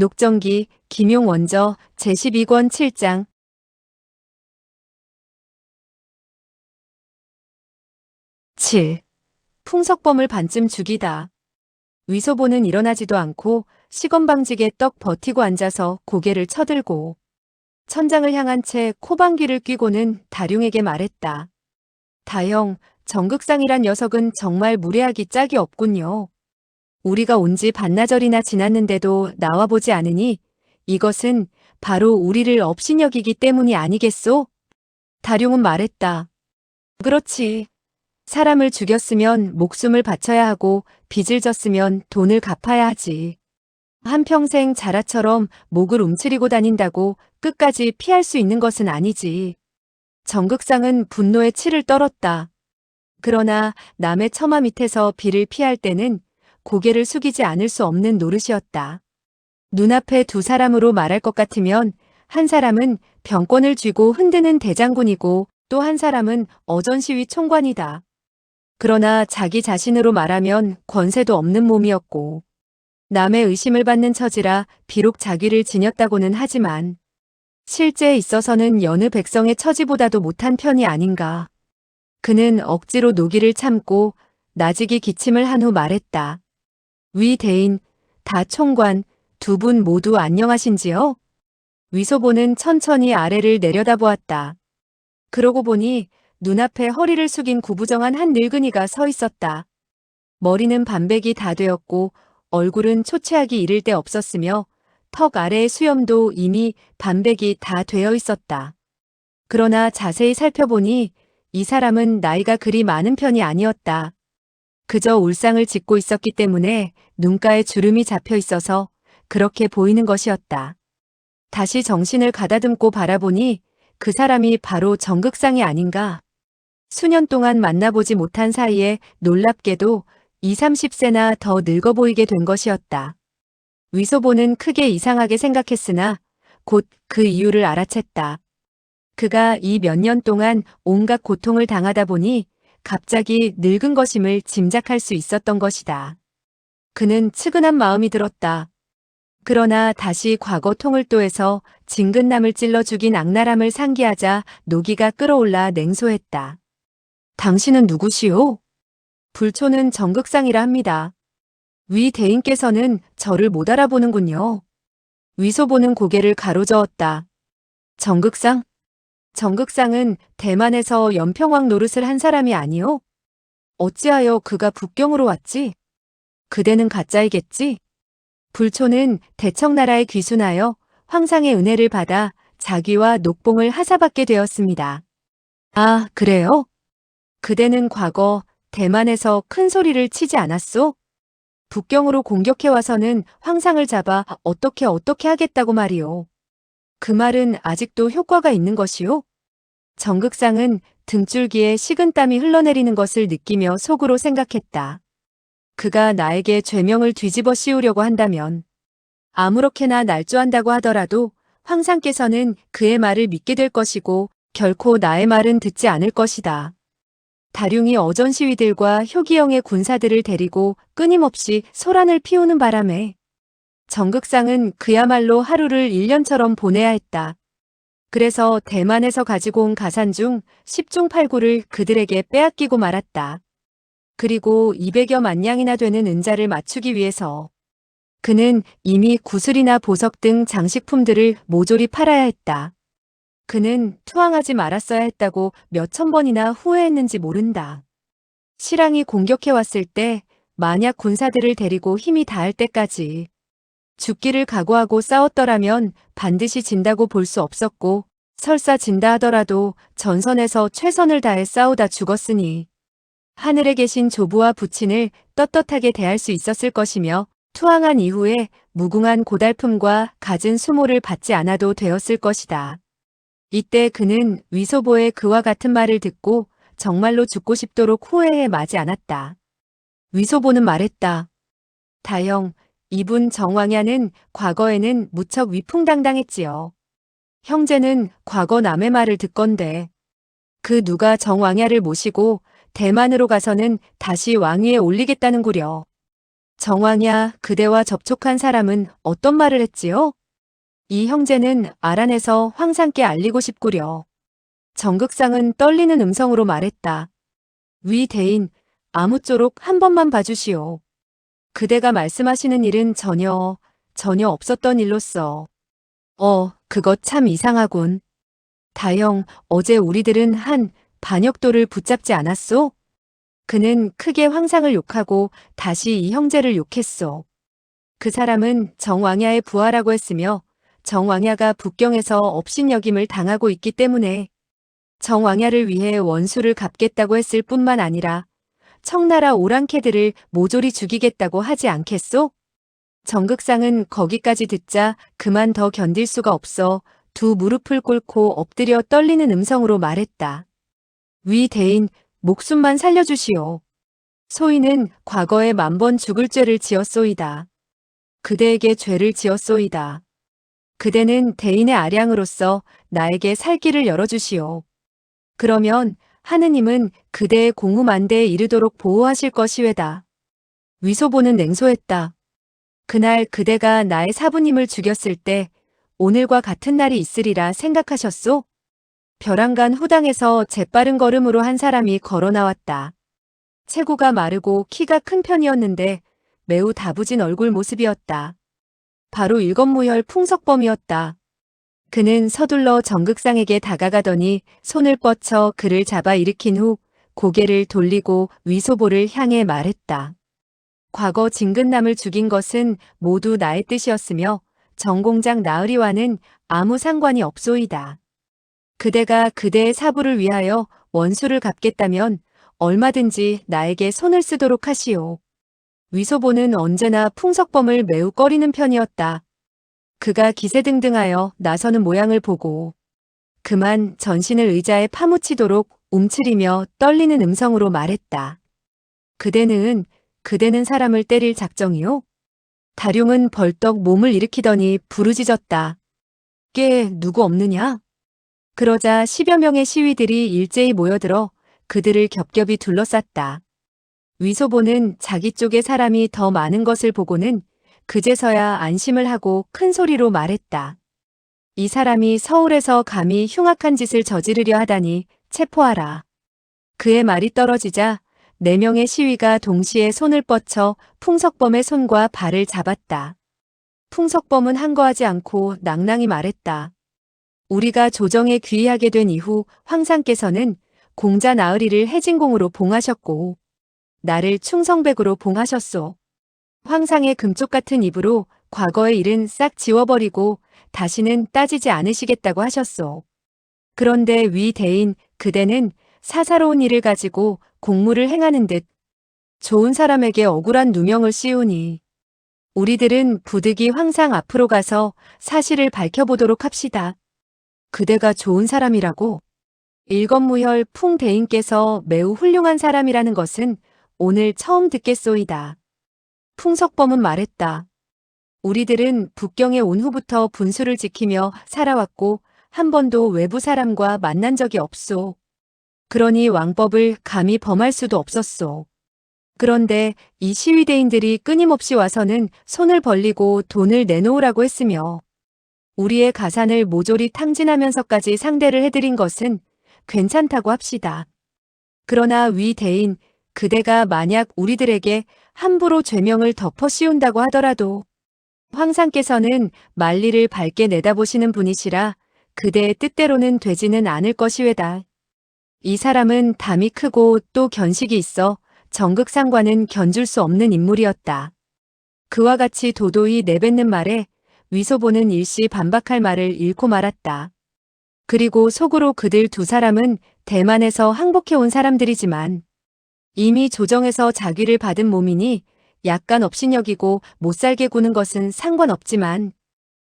녹정기, 김용원저, 제12권 7장. 7. 풍석범을 반쯤 죽이다. 위소보는 일어나지도 않고 시건방지게 떡 버티고 앉아서 고개를 쳐들고 천장을 향한 채 코방귀를 뀌고는 다룡에게 말했다. 다형, 정극상이란 녀석은 정말 무례하기 짝이 없군요. 우리가 온 지 반나절이나 지났는데도 나와보지 않으니 이것은 바로 우리를 업신여기기 때문이 아니겠소? 다룡은 말했다. 그렇지. 사람을 죽였으면 목숨을 바쳐야 하고 빚을 졌으면 돈을 갚아야 하지. 한평생 자라처럼 목을 움츠리고 다닌다고 끝까지 피할 수 있는 것은 아니지. 정극상은 분노에 치를 떨었다. 그러나 남의 처마 밑에서 비를 피할 때는 고개를 숙이지 않을 수 없는 노릇이었다. 눈앞에 두 사람으로 말할 것 같으면 한 사람은 병권을 쥐고 흔드는 대장군이고 또 한 사람은 어전시위 총관이다. 그러나 자기 자신으로 말하면 권세도 없는 몸이었고 남의 의심을 받는 처지라 비록 자기를 지녔다고는 하지만 실제에 있어서는 여느 백성의 처지보다도 못한 편이 아닌가. 그는 억지로 노기를 참고 나직이 기침을 한 후 말했다. 위 대인, 다 총관, 두 분 모두 안녕하신지요? 위소보는 천천히 아래를 내려다보았다. 그러고 보니 눈앞에 허리를 숙인 구부정한 한 늙은이가 서 있었다. 머리는 반백이 다 되었고 얼굴은 초췌하기 이를 데 없었으며 턱 아래의 수염도 이미 반백이 다 되어 있었다. 그러나 자세히 살펴보니 이 사람은 나이가 그리 많은 편이 아니었다. 그저 울상을 짓고 있었기 때문에 눈가에 주름이 잡혀 있어서 그렇게 보이는 것이었다. 다시 정신을 가다듬고 바라보니 그 사람이 바로 정극상이 아닌가. 수년 동안 만나보지 못한 사이에 놀랍게도 20, 30세나 더 늙어 보이게 된 것이었다. 위소보는 크게 이상하게 생각했으나 곧 그 이유를 알아챘다. 그가 이 몇 년 동안 온갖 고통을 당하다 보니 갑자기 늙은 것임을 짐작할 수 있었던 것이다. 그는 측은한 마음이 들었다. 그러나 다시 과거 통을또에서 진근남을 찔러 죽인 악랄함을 상기하자 노기가 끓어올라 냉소했다. 당신은 누구시오? 불초는 정극상이라 합니다. 위 대인께서는 저를 못 알아보는군요. 위소보는 고개를 가로저었다. 정극상? 정극상은 대만에서 연평왕 노릇을 한 사람이 아니오? 어찌하여 그가 북경으로 왔지? 그대는 가짜이겠지? 불초는 대청나라에 귀순하여 황상의 은혜를 받아 자기와 녹봉을 하사받게 되었습니다. 아, 그래요? 그대는 과거 대만에서 큰 소리를 치지 않았소? 북경으로 공격해와서는 황상을 잡아 어떻게 하겠다고 말이오. 그 말은 아직도 효과가 있는 것이오? 정극상은 등줄기에 식은땀이 흘러내리는 것을 느끼며 속으로 생각했다. 그가 나에게 죄명을 뒤집어 씌우려고 한다면 아무렇게나 날조한다고 하더라도 황상께서는 그의 말을 믿게 될 것이고 결코 나의 말은 듣지 않을 것이다. 다룡이 어전시위들과 효기영의 군사들을 데리고 끊임없이 소란을 피우는 바람에 정극상은 그야말로 하루를 1년처럼 보내야 했다. 그래서 대만에서 가지고 온 가산 중 10중 8구를 그들에게 빼앗기고 말았다. 그리고 200여만 냥이나 되는 은자를 맞추기 위해서 그는 이미 구슬이나 보석 등 장식품들을 모조리 팔아야 했다. 그는 투항하지 말았어야 했다고 몇천 번이나 후회했는지 모른다. 실랑이 공격해왔을 때 만약 군사들을 데리고 힘이 닿을 때까지 죽기를 각오하고 싸웠더라면 반드시 진다고 볼 수 없었고 설사 진다 하더라도 전선에서 최선을 다해 싸우다 죽었으니 하늘에 계신 조부와 부친을 떳떳하게 대할 수 있었을 것이며 투항한 이후에 무궁한 고달픔과 갖은 수모를 받지 않아도 되었을 것이다. 이때 그는 위소보의 그와 같은 말을 듣고 정말로 죽고 싶도록 후회해 마지 않았다. 위소보는 말했다. 다형, 이분 정왕야는 과거에는 무척 위풍당당했지요. 형제는 과거 남의 말을 듣건대 그 누가 정왕야를 모시고 대만으로 가서는 다시 왕위에 올리겠다는구려. 정왕야, 그대와 접촉한 사람은 어떤 말을 했지요? 이 형제는 알아내서 황상께 알리고 싶구려. 정극상은 떨리는 음성으로 말했다. 위 대인, 아무쪼록 한 번만 봐주시오. 그대가 말씀하시는 일은 전혀 없었던 일로써. 그것 참 이상하군. 다영, 어제 우리들은 한 반역도를 붙잡지 않았소? 그는 크게 황상을 욕하고 다시 이 형제를 욕했소. 그 사람은 정왕야의 부하라고 했으며 정왕야가 북경에서 업신여김을 당하고 있기 때문에 정왕야를 위해 원수를 갚겠다고 했을 뿐만 아니라 청나라 오랑캐들을 모조리 죽이겠다고 하지 않겠소? 정극상은 거기까지 듣자 그만 더 견딜 수가 없어 두 무릎을 꿇고 엎드려 떨리는 음성으로 말했다. 위 대인, 목숨만 살려주시오. 소인은 과거에 10,000번 죽을 죄를 지었소이다. 그대에게 죄를 지었소이다. 그대는 대인의 아량으로서 나에게 살 길을 열어주시오. 그러면 하느님은 그대의 공후만대에 이르도록 보호하실 것이외다. 위소보는 냉소했다. 그날 그대가 나의 사부님을 죽였을 때 오늘과 같은 날이 있으리라 생각하셨소? 벼랑간 후당에서 재빠른 걸음으로 한 사람이 걸어 나왔다. 체구가 마르고 키가 큰 편이었는데 매우 다부진 얼굴 모습이었다. 바로 일검무혈 풍석범이었다. 그는 서둘러 정극상에게 다가가더니 손을 뻗쳐 그를 잡아 일으킨 후 고개를 돌리고 위소보를 향해 말했다. 과거 진근남을 죽인 것은 모두 나의 뜻이었으며 정공장 나으리와는 아무 상관이 없소이다. 그대가 그대의 사부를 위하여 원수를 갚겠다면 얼마든지 나에게 손을 쓰도록 하시오. 위소보는 언제나 풍석범을 매우 꺼리는 편이었다. 그가 기세등등하여 나서는 모양을 보고 그만 전신을 의자에 파묻히도록 움츠리며 떨리는 음성으로 말했다. 그대는 사람을 때릴 작정이요? 다룡은 벌떡 몸을 일으키더니 부르짖었다. 꽤 누구 없느냐? 그러자 10여 명의 시위들이 일제히 모여들어 그들을 겹겹이 둘러쌌다. 위소보는 자기 쪽에 사람이 더 많은 것을 보고는 그제서야 안심을 하고 큰 소리로 말했다. 이 사람이 서울에서 감히 흉악한 짓을 저지르려 하다니 체포하라. 그의 말이 떨어지자 4명의 시위가 동시에 손을 뻗쳐 풍석범의 손과 발을 잡았다. 풍석범은 항거하지 않고 낭낭히 말했다. 우리가 조정에 귀의하게 된 이후 황상께서는 공자 나으리를 해진공으로 봉하셨고 나를 충성백으로 봉하셨소. 황상의 금쪽 같은 입으로 과거의 일은 싹 지워버리고 다시는 따지지 않으시겠다고 하셨소. 그런데 위 대인 그대는 사사로운 일을 가지고 공무를 행하는 듯 좋은 사람에게 억울한 누명을 씌우니 우리들은 부득이 황상 앞으로 가서 사실을 밝혀보도록 합시다. 그대가 좋은 사람이라고? 일검무혈 풍대인께서 매우 훌륭한 사람이라는 것은 오늘 처음 듣겠소이다. 풍석범은 말했다. 우리들은 북경에 온 후부터 분수를 지키며 살아왔고 한 번도 외부 사람과 만난 적이 없소. 그러니 왕법을 감히 범할 수도 없었소. 그런데 이 시위대인들이 끊임없이 와서는 손을 벌리고 돈을 내놓으라고 했으며 우리의 가산을 모조리 탕진하면서까지 상대를 해드린 것은 괜찮다고 합시다. 그러나 위 대인, 그대가 만약 우리들에게 함부로 죄명을 덮어 씌운다고 하더라도 황상께서는 만리를 밝게 내다보시는 분이시라 그대의 뜻대로는 되지는 않을 것이외다. 이 사람은 담이 크고 또 견식이 있어 정극상과는 견줄 수 없는 인물이었다. 그와 같이 도도히 내뱉는 말에 위소보는 일시 반박할 말을 잃고 말았다. 그리고 속으로 그들 두 사람은 대만에서 항복해온 사람들이지만 이미 조정에서 자귀를 받은 몸이니 약간 업신여기고 못살게 구는 것은 상관없지만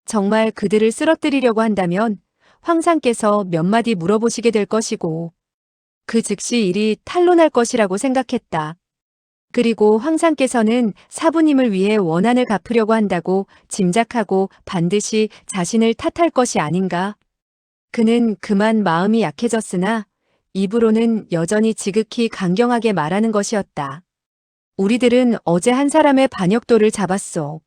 정말 그들을 쓰러뜨리려고 한다면 황상께서 몇 마디 물어보시게 될 것이고 그 즉시 일이 탄로날 것이라고 생각했다. 그리고 황상께서는 사부님을 위해 원한을 갚으려고 한다고 짐작하고 반드시 자신을 탓할 것이 아닌가. 그는 그만 마음이 약해졌으나 입으로는 여전히 지극히 강경하게 말하는 것이었다. 우리들은 어제 한 사람의 반역도를 잡았소.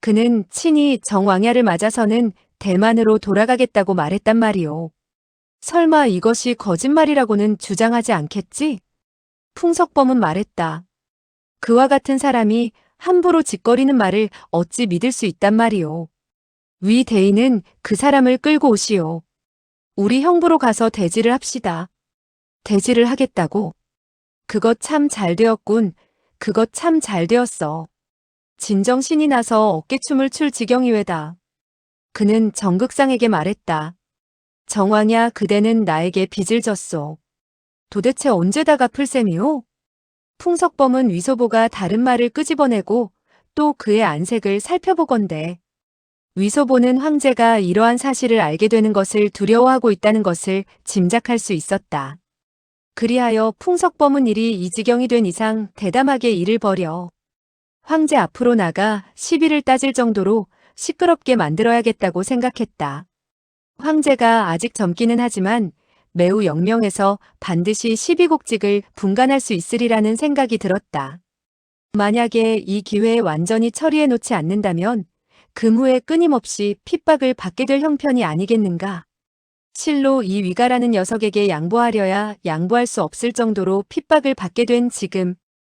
그는 친히 정왕야를 맞아서는 대만으로 돌아가겠다고 말했단 말이오. 설마 이것이 거짓말이라고는 주장하지 않겠지? 풍석범은 말했다. 그와 같은 사람이 함부로 짓거리는 말을 어찌 믿을 수 있단 말이오. 위 대인은 그 사람을 끌고 오시오. 우리 형부로 가서 대지를 합시다. 대지를 하겠다고? 그것 참 잘 되었군. 그것 참 잘 되었어. 진정 신이 나서 어깨춤을 출 지경이외다. 그는 정극상에게 말했다. 정왕야, 그대는 나에게 빚을 졌소. 도대체 언제 다 갚을 셈이오? 풍석범은 위소보가 다른 말을 끄집어내고 또 그의 안색을 살펴보건대. 위소보는 황제가 이러한 사실을 알게 되는 것을 두려워하고 있다는 것을 짐작할 수 있었다. 그리하여 풍석범은 일이 이 지경이 된 이상 대담하게 일을 벌여 황제 앞으로 나가 시비를 따질 정도로 시끄럽게 만들어야겠다고 생각했다. 황제가 아직 젊기는 하지만 매우 영명해서 반드시 시비곡직을 분간할 수 있으리라는 생각이 들었다. 만약에 이 기회에 완전히 처리해 놓지 않는다면 금후에 끊임없이 핍박을 받게 될 형편이 아니겠는가. 실로 이 위가라는 녀석에게 양보하려야 양보할 수 없을 정도로 핍박을 받게 된 지금,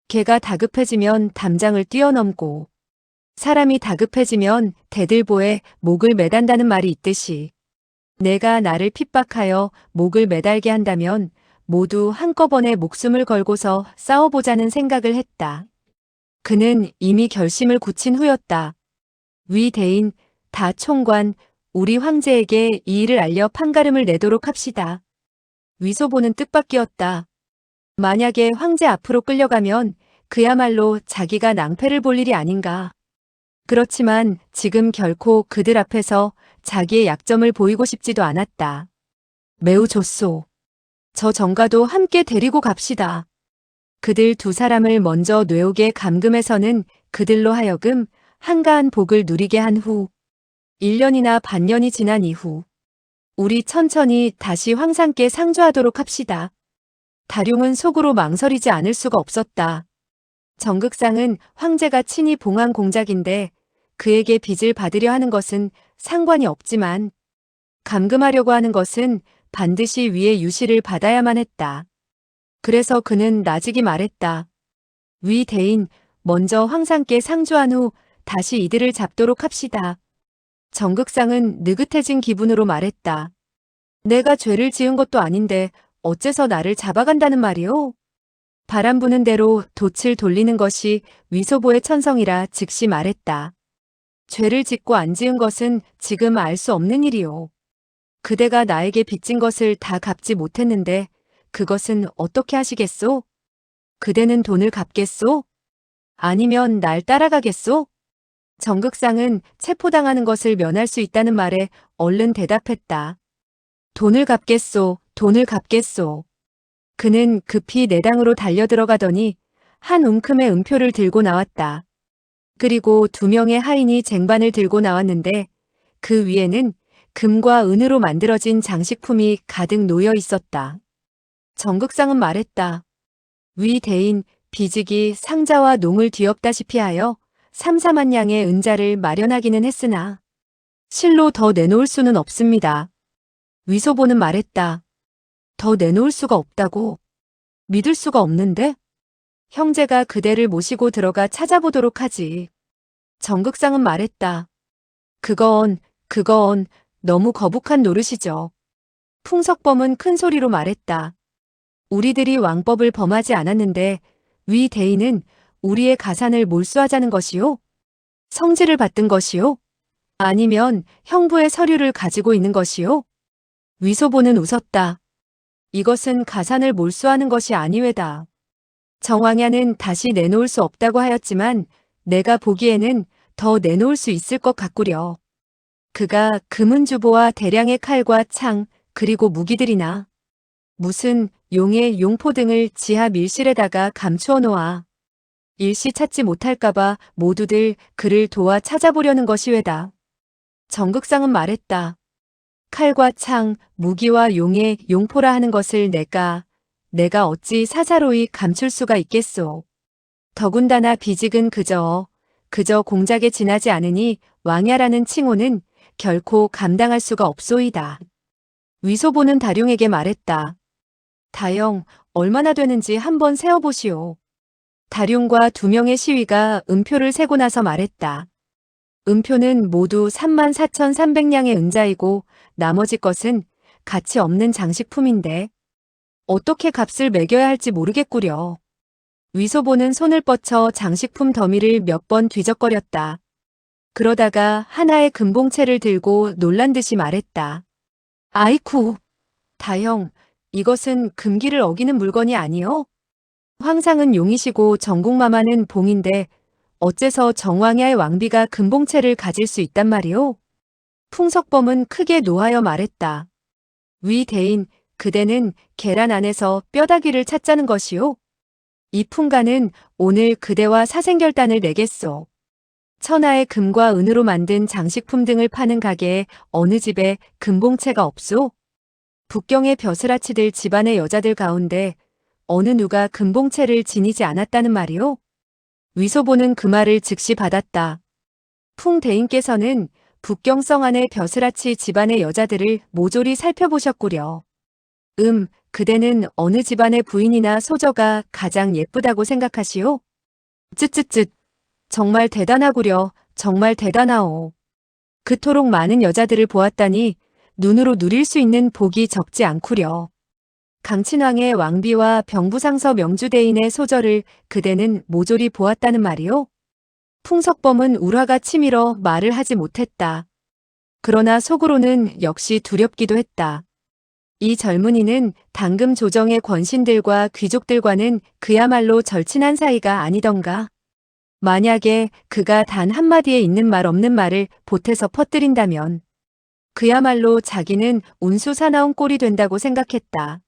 개가 다급해지면 담장을 뛰어넘고 사람이 다급해지면 대들보에 목을 매단다는 말이 있듯이 내가 나를 핍박하여 목을 매달게 한다면 모두 한꺼번에 목숨을 걸고서 싸워보자는 생각을 했다. 그는 이미 결심을 굳힌 후였다. 위 대인, 다 총관, 우리 황제에게 이 일을 알려 판가름을 내도록 합시다. 위소보는 뜻밖이었다. 만약에 황제 앞으로 끌려가면 그야말로 자기가 낭패를 볼 일이 아닌가. 그렇지만 지금 결코 그들 앞에서 자기의 약점을 보이고 싶지도 않았다. 매우 좋소. 저 정가도 함께 데리고 갑시다. 그들 두 사람을 먼저 뇌옥에 감금해서는 그들로 하여금 한가한 복을 누리게 한 후 1년이나 반년이 지난 이후 우리 천천히 다시 황상께 상주하도록 합시다. 다룡은 속으로 망설이지 않을 수가 없었다. 정극상은 황제가 친히 봉한 공작인데 그에게 빚을 받으려 하는 것은 상관이 없지만 감금하려고 하는 것은 반드시 위의 유시를 받아야만 했다. 그래서 그는 나직이 말했다. 위 대인, 먼저 황상께 상주한 후 다시 이들을 잡도록 합시다. 정극상은 느긋해진 기분으로 말했다. 내가 죄를 지은 것도 아닌데 어째서 나를 잡아간다는 말이오? 바람 부는 대로 돛을 돌리는 것이 위소보의 천성이라 즉시 말했다. 죄를 짓고 안 지은 것은 지금 알 수 없는 일이오. 그대가 나에게 빚진 것을 다 갚지 못했는데 그것은 어떻게 하시겠소? 그대는 돈을 갚겠소? 아니면 날 따라가겠소? 정극상은 체포당하는 것을 면할 수 있다는 말에 얼른 대답했다. 돈을 갚겠소, 돈을 갚겠소. 그는 급히 내당으로 달려들어가더니 한 움큼의 음표를 들고 나왔다. 그리고 2명의 하인이 쟁반을 들고 나왔는데 그 위에는 금과 은으로 만들어진 장식품이 가득 놓여 있었다. 정극상은 말했다. 위 대인, 비직이 상자와 농을 뒤엎다시피 하여 3, 4만 양의 은자를 마련하기는 했으나 실로 더 내놓을 수는 없습니다. 위소보는 말했다. 더 내놓을 수가 없다고? 믿을 수가 없는데? 형제가 그대를 모시고 들어가 찾아보도록 하지. 정극상은 말했다. 그건 너무 거북한 노릇이죠. 풍석범은 큰 소리로 말했다. 우리들이 왕법을 범하지 않았는데 위 대인은 우리의 가산을 몰수하자는 것이요? 성질을 받든 것이요? 아니면 형부의 서류를 가지고 있는 것이요? 위소보는 웃었다. 이것은 가산을 몰수하는 것이 아니외다. 정왕야는 다시 내놓을 수 없다고 하였지만 내가 보기에는 더 내놓을 수 있을 것 같구려. 그가 금은주보와 대량의 칼과 창 그리고 무기들이나 무슨 용의 용포 등을 지하 밀실에다가 감추어 놓아 일시 찾지 못할까봐 모두들 그를 도와 찾아보려는 것이외다. 정극상은 말했다. 칼과 창, 무기와 용의 용포라 하는 것을 내가 어찌 사사로이 감출 수가 있겠소. 더군다나 비직은 그저 공작에 지나지 않으니 왕야라는 칭호는 결코 감당할 수가 없소이다. 위소보는 다룡에게 말했다. 다영, 얼마나 되는지 한번 세어보시오. 다룡과 2명의 시위가 음표를 세고 나서 말했다. 음표는 모두 34,300냥의 은자이고 나머지 것은 가치 없는 장식품인데 어떻게 값을 매겨야 할지 모르겠구려. 위소보는 손을 뻗쳐 장식품 더미를 몇 번 뒤적거렸다. 그러다가 하나의 금봉채를 들고 놀란 듯이 말했다. 아이쿠, 다형, 이것은 금기를 어기는 물건이 아니요? 황상은 용이시고 정국마마는 봉인데 어째서 정왕야의 왕비가 금봉채를 가질 수 있단 말이오? 풍석범은 크게 노하여 말했다. 위 대인, 그대는 계란 안에서 뼈다귀를 찾자는 것이오? 이 풍가는 오늘 그대와 사생결단을 내겠소. 천하의 금과 은으로 만든 장식품 등을 파는 가게에 어느 집에 금봉채가 없소? 북경의 벼슬아치들 집안의 여자들 가운데 어느 누가 금봉채를 지니지 않았다는 말이오? 위소보는 그 말을 즉시 받았다. 풍 대인께서는 북경성 안의 벼슬아치 집안의 여자들을 모조리 살펴보셨구려. 그대는 어느 집안의 부인이나 소저가 가장 예쁘다고 생각하시오? 쯧쯧쯧. 정말 대단하구려. 정말 대단하오. 그토록 많은 여자들을 보았다니 눈으로 누릴 수 있는 복이 적지 않구려. 강친왕의 왕비와 병부상서 명주대인의 소저를 그대는 모조리 보았다는 말이오? 풍석범은 울화가 치밀어 말을 하지 못했다. 그러나 속으로는 역시 두렵기도 했다. 이 젊은이는 당금 조정의 권신들과 귀족들과는 그야말로 절친한 사이가 아니던가. 만약에 그가 단 한마디에 있는 말 없는 말을 보태서 퍼뜨린다면 그야말로 자기는 운수 사나운 꼴이 된다고 생각했다.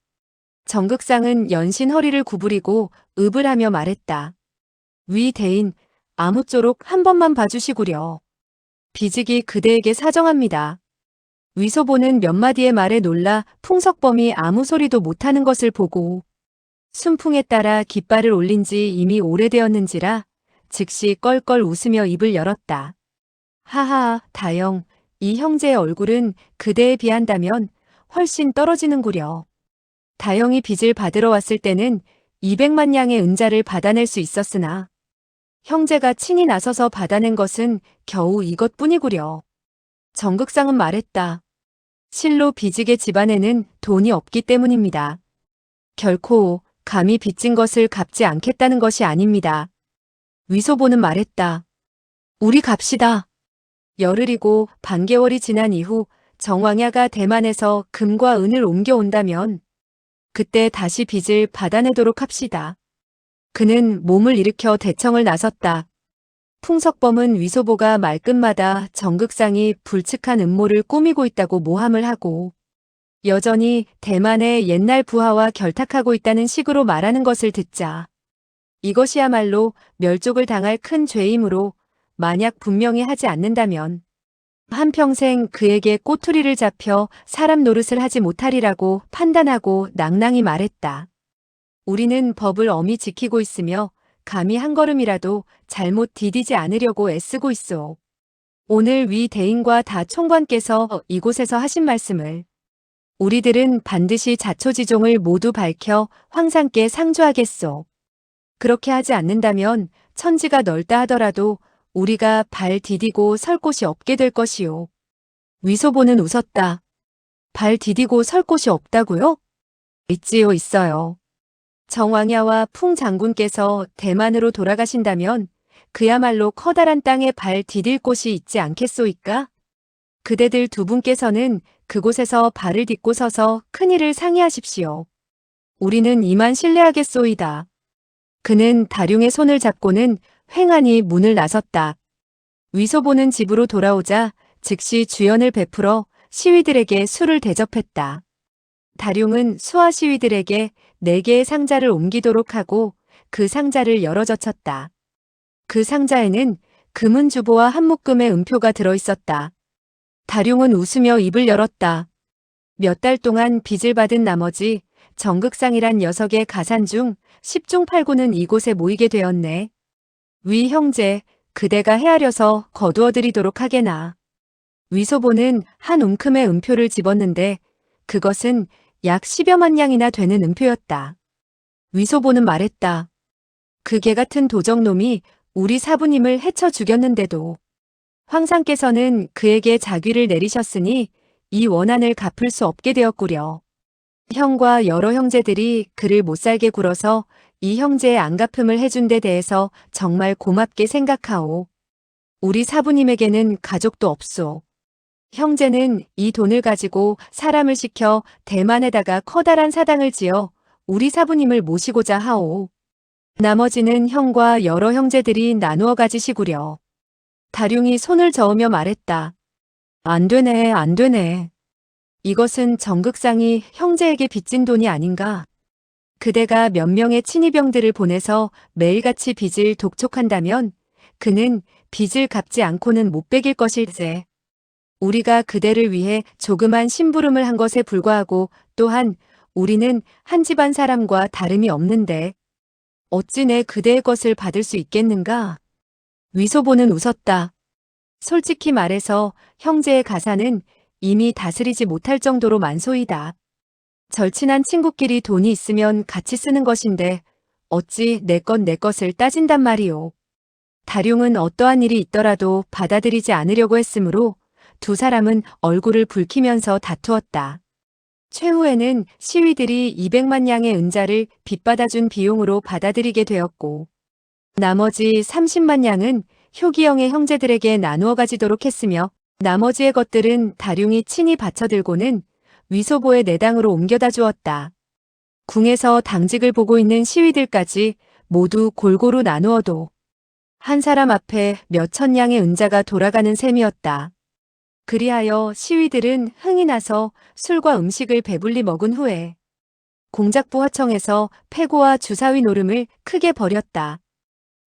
정극상은 연신 허리를 구부리고 읍을 하며 말했다. 위 대인, 아무쪼록 한 번만 봐주시구려. 비직이 그대에게 사정합니다. 위소보는 몇 마디의 말에 놀라 풍석범이 아무 소리도 못하는 것을 보고 순풍에 따라 깃발을 올린 지 이미 오래되었는지라 즉시 껄껄 웃으며 입을 열었다. 하하, 다영, 이 형제의 얼굴은 그대에 비한다면 훨씬 떨어지는구려. 다영이 빚을 받으러 왔을 때는 200만 냥의 은자를 받아낼 수 있었으나 형제가 친히 나서서 받아낸 것은 겨우 이것뿐이구려. 정극상은 말했다. 실로 비직의 집안에는 돈이 없기 때문입니다. 결코 감히 빚진 것을 갚지 않겠다는 것이 아닙니다. 위소보는 말했다. 우리 갑시다. 열흘이고 반개월이 지난 이후 정왕야가 대만에서 금과 은을 옮겨온다면 그때 다시 빚을 받아내도록 합시다. 그는 몸을 일으켜 대청을 나섰다. 풍석범은 위소보가 말끝마다 정극상이 불측한 음모를 꾸미고 있다고 모함을 하고 여전히 대만의 옛날 부하와 결탁하고 있다는 식으로 말하는 것을 듣자 이것이야말로 멸족을 당할 큰 죄이므로 만약 분명히 하지 않는다면 한평생 그에게 꼬투리를 잡혀 사람 노릇을 하지 못하리라고 판단하고 낭낭히 말했다. 우리는 법을 엄히 지키고 있으며 감히 한 걸음이라도 잘못 디디지 않으려고 애쓰고 있소. 오늘 위 대인과 다 총관께서 이곳에서 하신 말씀을 우리들은 반드시 자초지종을 모두 밝혀 황상께 상주하겠소. 그렇게 하지 않는다면 천지가 넓다 하더라도 우리가 발 디디고 설 곳이 없게 될 것이오. 위소보는 웃었다. 발 디디고 설 곳이 없다고요? 있지요, 있어요. 정왕야와 풍 장군께서 대만으로 돌아가신다면 그야말로 커다란 땅에 발 디딜 곳이 있지 않겠소이까? 그대들 2분께서는 그곳에서 발을 딛고 서서 큰일을 상의하십시오. 우리는 이만 신뢰하겠소이다. 그는 다룡의 손을 잡고는 횡하니 문을 나섰다. 위소보는 집으로 돌아오자 즉시 주연을 베풀어 시위들에게 술을 대접했다. 다룡은 수하 시위들에게 4개의 상자를 옮기도록 하고 그 상자를 열어 젖혔다. 그 상자에는 금은 주보와 한 묶음의 은표가 들어있었다. 다룡은 웃으며 입을 열었다. 몇 달 동안 빚을 받은 나머지 정극상이란 녀석의 가산 중 10중 8구는 이곳에 모이게 되었네. 위 형제, 그대가 헤아려서 거두어드리도록 하게나. 위소보는 한 움큼의 음표를 집었는데 그것은 약 10여만 냥이나 되는 음표였다. 위소보는 말했다. 그 개 같은 도적놈이 우리 사부님을 해쳐 죽였는데도 황상께서는 그에게 자귀를 내리셨으니 이 원한을 갚을 수 없게 되었구려. 형과 여러 형제들이 그를 못살게 굴어서 이 형제의 안갚음을 해준 데 대해서 정말 고맙게 생각하오. 우리 사부님에게는 가족도 없소. 형제는 이 돈을 가지고 사람을 시켜 대만에다가 커다란 사당을 지어 우리 사부님을 모시고자 하오. 나머지는 형과 여러 형제들이 나누어 가지시구려. 다룡이 손을 저으며 말했다. 안 되네, 안 되네. 이것은 정극상이 형제에게 빚진 돈이 아닌가. 그대가 몇 명의 친위병들을 보내서 매일같이 빚을 독촉한다면 그는 빚을 갚지 않고는 못 베길 것일세. 우리가 그대를 위해 조그만 심부름을 한 것에 불과하고 또한 우리는 한 집안 사람과 다름이 없는데 어찌 내 그대의 것을 받을 수 있겠는가? 위소보는 웃었다. 솔직히 말해서 형제의 가사는 이미 다스리지 못할 정도로 만소이다. 절친한 친구끼리 돈이 있으면 같이 쓰는 것인데 어찌 내 것을 따진단 말이오. 다룡은 어떠한 일이 있더라도 받아들이지 않으려고 했으므로 두 사람은 얼굴을 붉히면서 다투었다. 최후에는 시위들이 200만 냥의 은자를 빚받아준 비용으로 받아들이게 되었고 나머지 30만 냥은 효기영의 형제들에게 나누어 가지도록 했으며 나머지의 것들은 다룡이 친히 받쳐들고는 위소보의 내당으로 옮겨다 주었다. 궁에서 당직을 보고 있는 시위들까지 모두 골고루 나누어도 한 사람 앞에 몇천 냥의 은자가 돌아가는 셈이었다. 그리하여 시위들은 흥이 나서 술과 음식을 배불리 먹은 후에 공작부 화청에서 패고와 주사위 노름을 크게 벌였다.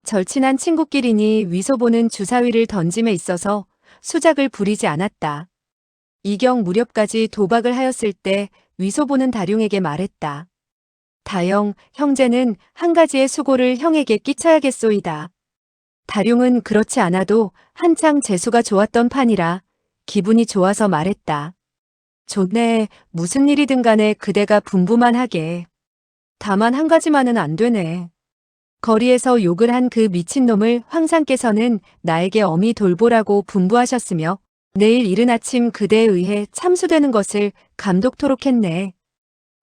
절친한 친구끼리니 위소보는 주사위를 던짐에 있어서 수작을 부리지 않았다. 이경 무렵까지 도박을 하였을 때 위소보는 다룡에게 말했다. 다영, 형제는 한 가지의 수고를 형에게 끼쳐야겠소이다. 다룡은 그렇지 않아도 한창 재수가 좋았던 판이라 기분이 좋아서 말했다. 좋네, 무슨 일이든 간에 그대가 분부만 하게. 다만 한 가지만은 안 되네. 거리에서 욕을 한 그 미친놈을 황상께서는 나에게 엄히 돌보라고 분부하셨으며 내일 이른 아침 그대에 의해 참수되는 것을 감독토록 했네.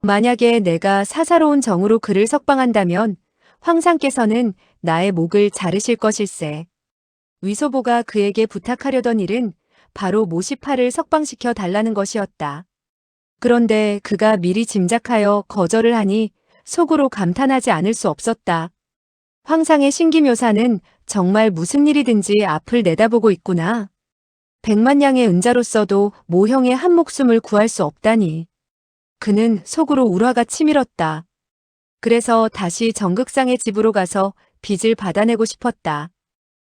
만약에 내가 사사로운 정으로 그를 석방한다면 황상께서는 나의 목을 자르실 것일세. 위소보가 그에게 부탁하려던 일은 바로 모시파를 석방시켜 달라는 것이었다. 그런데 그가 미리 짐작하여 거절을 하니 속으로 감탄하지 않을 수 없었다. 황상의 신기묘사는 정말 무슨 일이든지 앞을 내다보고 있구나. 100만 냥의 은자로서도 모형의 한 목숨을 구할 수 없다니. 그는 속으로 울화가 치밀었다. 그래서 다시 정극상의 집으로 가서 빚을 받아내고 싶었다.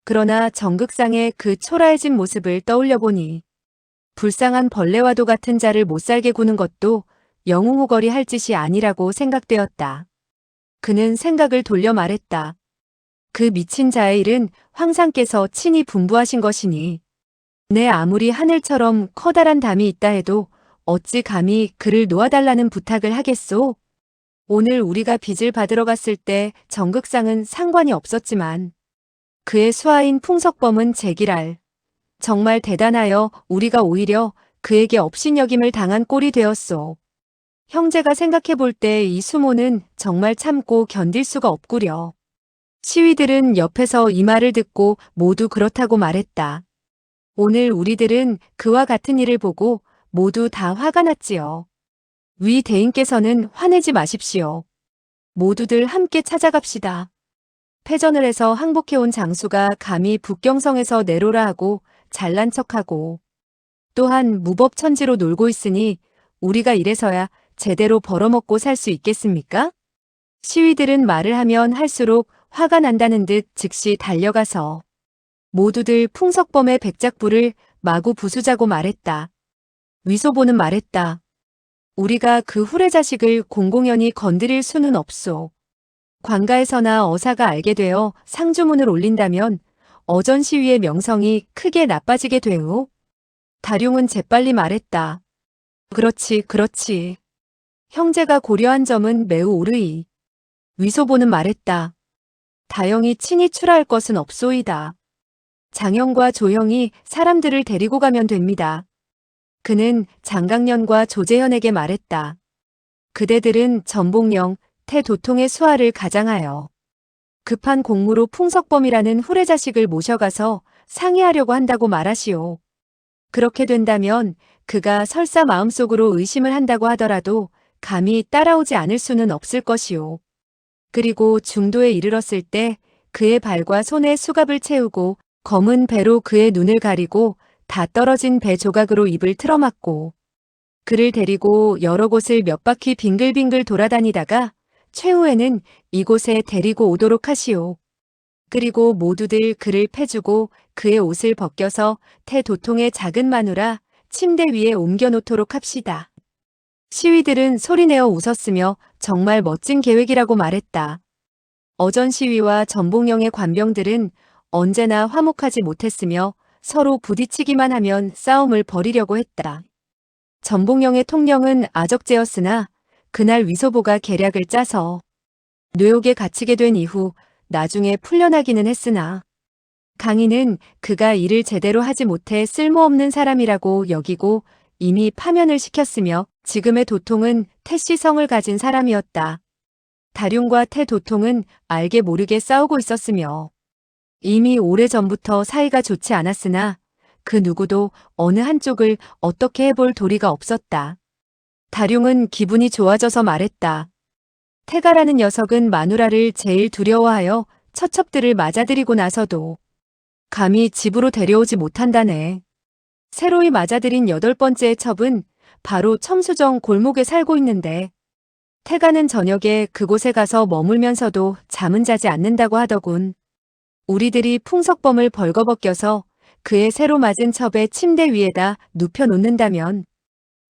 그러나 정극상의 그 초라해진 모습을 떠올려 보니 불쌍한 벌레와도 같은 자를 못살게 구는 것도 영웅호걸이 할 짓이 아니라고 생각되었다. 그는 생각을 돌려 말했다. 그 미친 자의 일은 황상께서 친히 분부하신 것이니 내 아무리 하늘처럼 커다란 담이 있다 해도 어찌 감히 그를 놓아달라는 부탁을 하겠소? 오늘 우리가 빚을 받으러 갔을 때 정극상은 상관이 없었지만 그의 수하인 풍석범은 제기랄. 정말 대단하여 우리가 오히려 그에게 업신여김을 당한 꼴이 되었소. 형제가 생각해 볼 때 이 수모는 정말 참고 견딜 수가 없구려. 시위들은 옆에서 이 말을 듣고 모두 그렇다고 말했다. 오늘 우리들은 그와 같은 일을 보고 모두 다 화가 났지요. 위 대인께서는 화내지 마십시오. 모두들 함께 찾아갑시다. 패전을 해서 항복해온 장수가 감히 북경성에서 내로라 하고 잘난 척하고 또한 무법천지로 놀고 있으니 우리가 이래서야 제대로 벌어먹고 살 수 있겠습니까? 시위들은 말을 하면 할수록 화가 난다는 듯 즉시 달려가서 모두들 풍석범의 백작부를 마구 부수자고 말했다. 위소보는 말했다. 우리가 그 후레자식을 공공연히 건드릴 수는 없소. 관가에서나 어사가 알게 되어 상주문을 올린다면 어전 시위의 명성이 크게 나빠지게 되오. 다룡은 재빨리 말했다. 그렇지, 그렇지. 형제가 고려한 점은 매우 옳으이. 위소보는 말했다. 다영이 친히 출하할 것은 없소이다. 장형과 조형이 사람들을 데리고 가면 됩니다. 그는 장강년과 조재현에게 말했다. 그대들은 전복령, 태도통의 수하를 가장하여 급한 공무로 풍석범이라는 후레자식을 모셔가서 상의하려고 한다고 말하시오. 그렇게 된다면 그가 설사 마음속으로 의심을 한다고 하더라도 감히 따라오지 않을 수는 없을 것이오. 그리고 중도에 이르렀을 때 그의 발과 손에 수갑을 채우고 검은 배로 그의 눈을 가리고 다 떨어진 배 조각으로 입을 틀어막고 그를 데리고 여러 곳을 몇 바퀴 빙글빙글 돌아다니다가 최후에는 이곳에 데리고 오도록 하시오. 그리고 모두들 그를 패주고 그의 옷을 벗겨서 태도통의 작은 마누라 침대 위에 옮겨놓도록 합시다. 시위들은 소리내어 웃었으며 정말 멋진 계획이라고 말했다. 어전 시위와 전복령의 관병들은 언제나 화목하지 못했으며 서로 부딪히기만 하면 싸움을 벌이려고 했다. 전복령의 통령은 아적제였으나 그날 위소보가 계략을 짜서 뇌옥에 갇히게 된 이후 나중에 풀려나기는 했으나 강인은 그가 일을 제대로 하지 못해 쓸모없는 사람이라고 여기고 이미 파면을 시켰으며 지금의 도통은 태씨성을 가진 사람이었다. 다룡과 태도통은 알게 모르게 싸우고 있었으며 이미 오래전부터 사이가 좋지 않았으나 그 누구도 어느 한쪽을 어떻게 해볼 도리가 없었다. 다룡은 기분이 좋아져서 말했다. 태가라는 녀석은 마누라를 제일 두려워하여 처첩들을 맞아들이고 나서도 감히 집으로 데려오지 못한다네. 새로이 맞아들인 8번째 첩은 바로 첨수정 골목에 살고 있는데 태가는 저녁에 그곳에 가서 머물면서도 잠은 자지 않는다고 하더군. 우리들이 풍석범을 벌거벗겨서 그의 새로 맞은 첩의 침대 위에다 눕혀놓는다면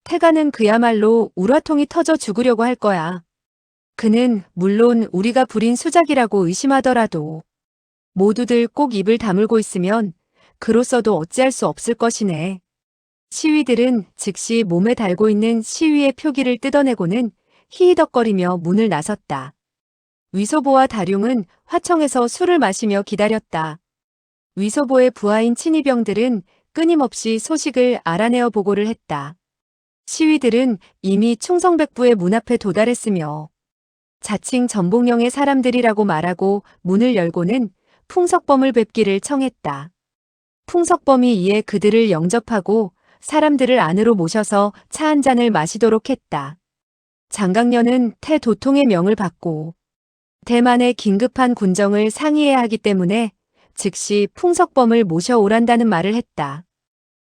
태가는 그야말로 우라통이 터져 죽으려고 할 거야. 그는 물론 우리가 부린 수작이라고 의심하더라도 모두들 꼭 입을 다물고 있으면 그로써도 어찌할 수 없을 것이네. 시위들은 즉시 몸에 달고 있는 시위의 표기를 뜯어내고는 히히덕거리며 문을 나섰다. 위소보와 다룡은 화청에서 술을 마시며 기다렸다. 위소보의 부하인 친위병들은 끊임없이 소식을 알아내어 보고를 했다. 시위들은 이미 충성백부의 문 앞에 도달했으며 자칭 전복령의 사람들이라고 말하고 문을 열고는 풍석범을 뵙기를 청했다. 풍석범이 이에 그들을 영접하고 사람들을 안으로 모셔서 차 한 잔을 마시도록 했다. 장강년은 태도통의 명을 받고 대만의 긴급한 군정을 상의해야 하기 때문에 즉시 풍석범을 모셔오란다는 말을 했다.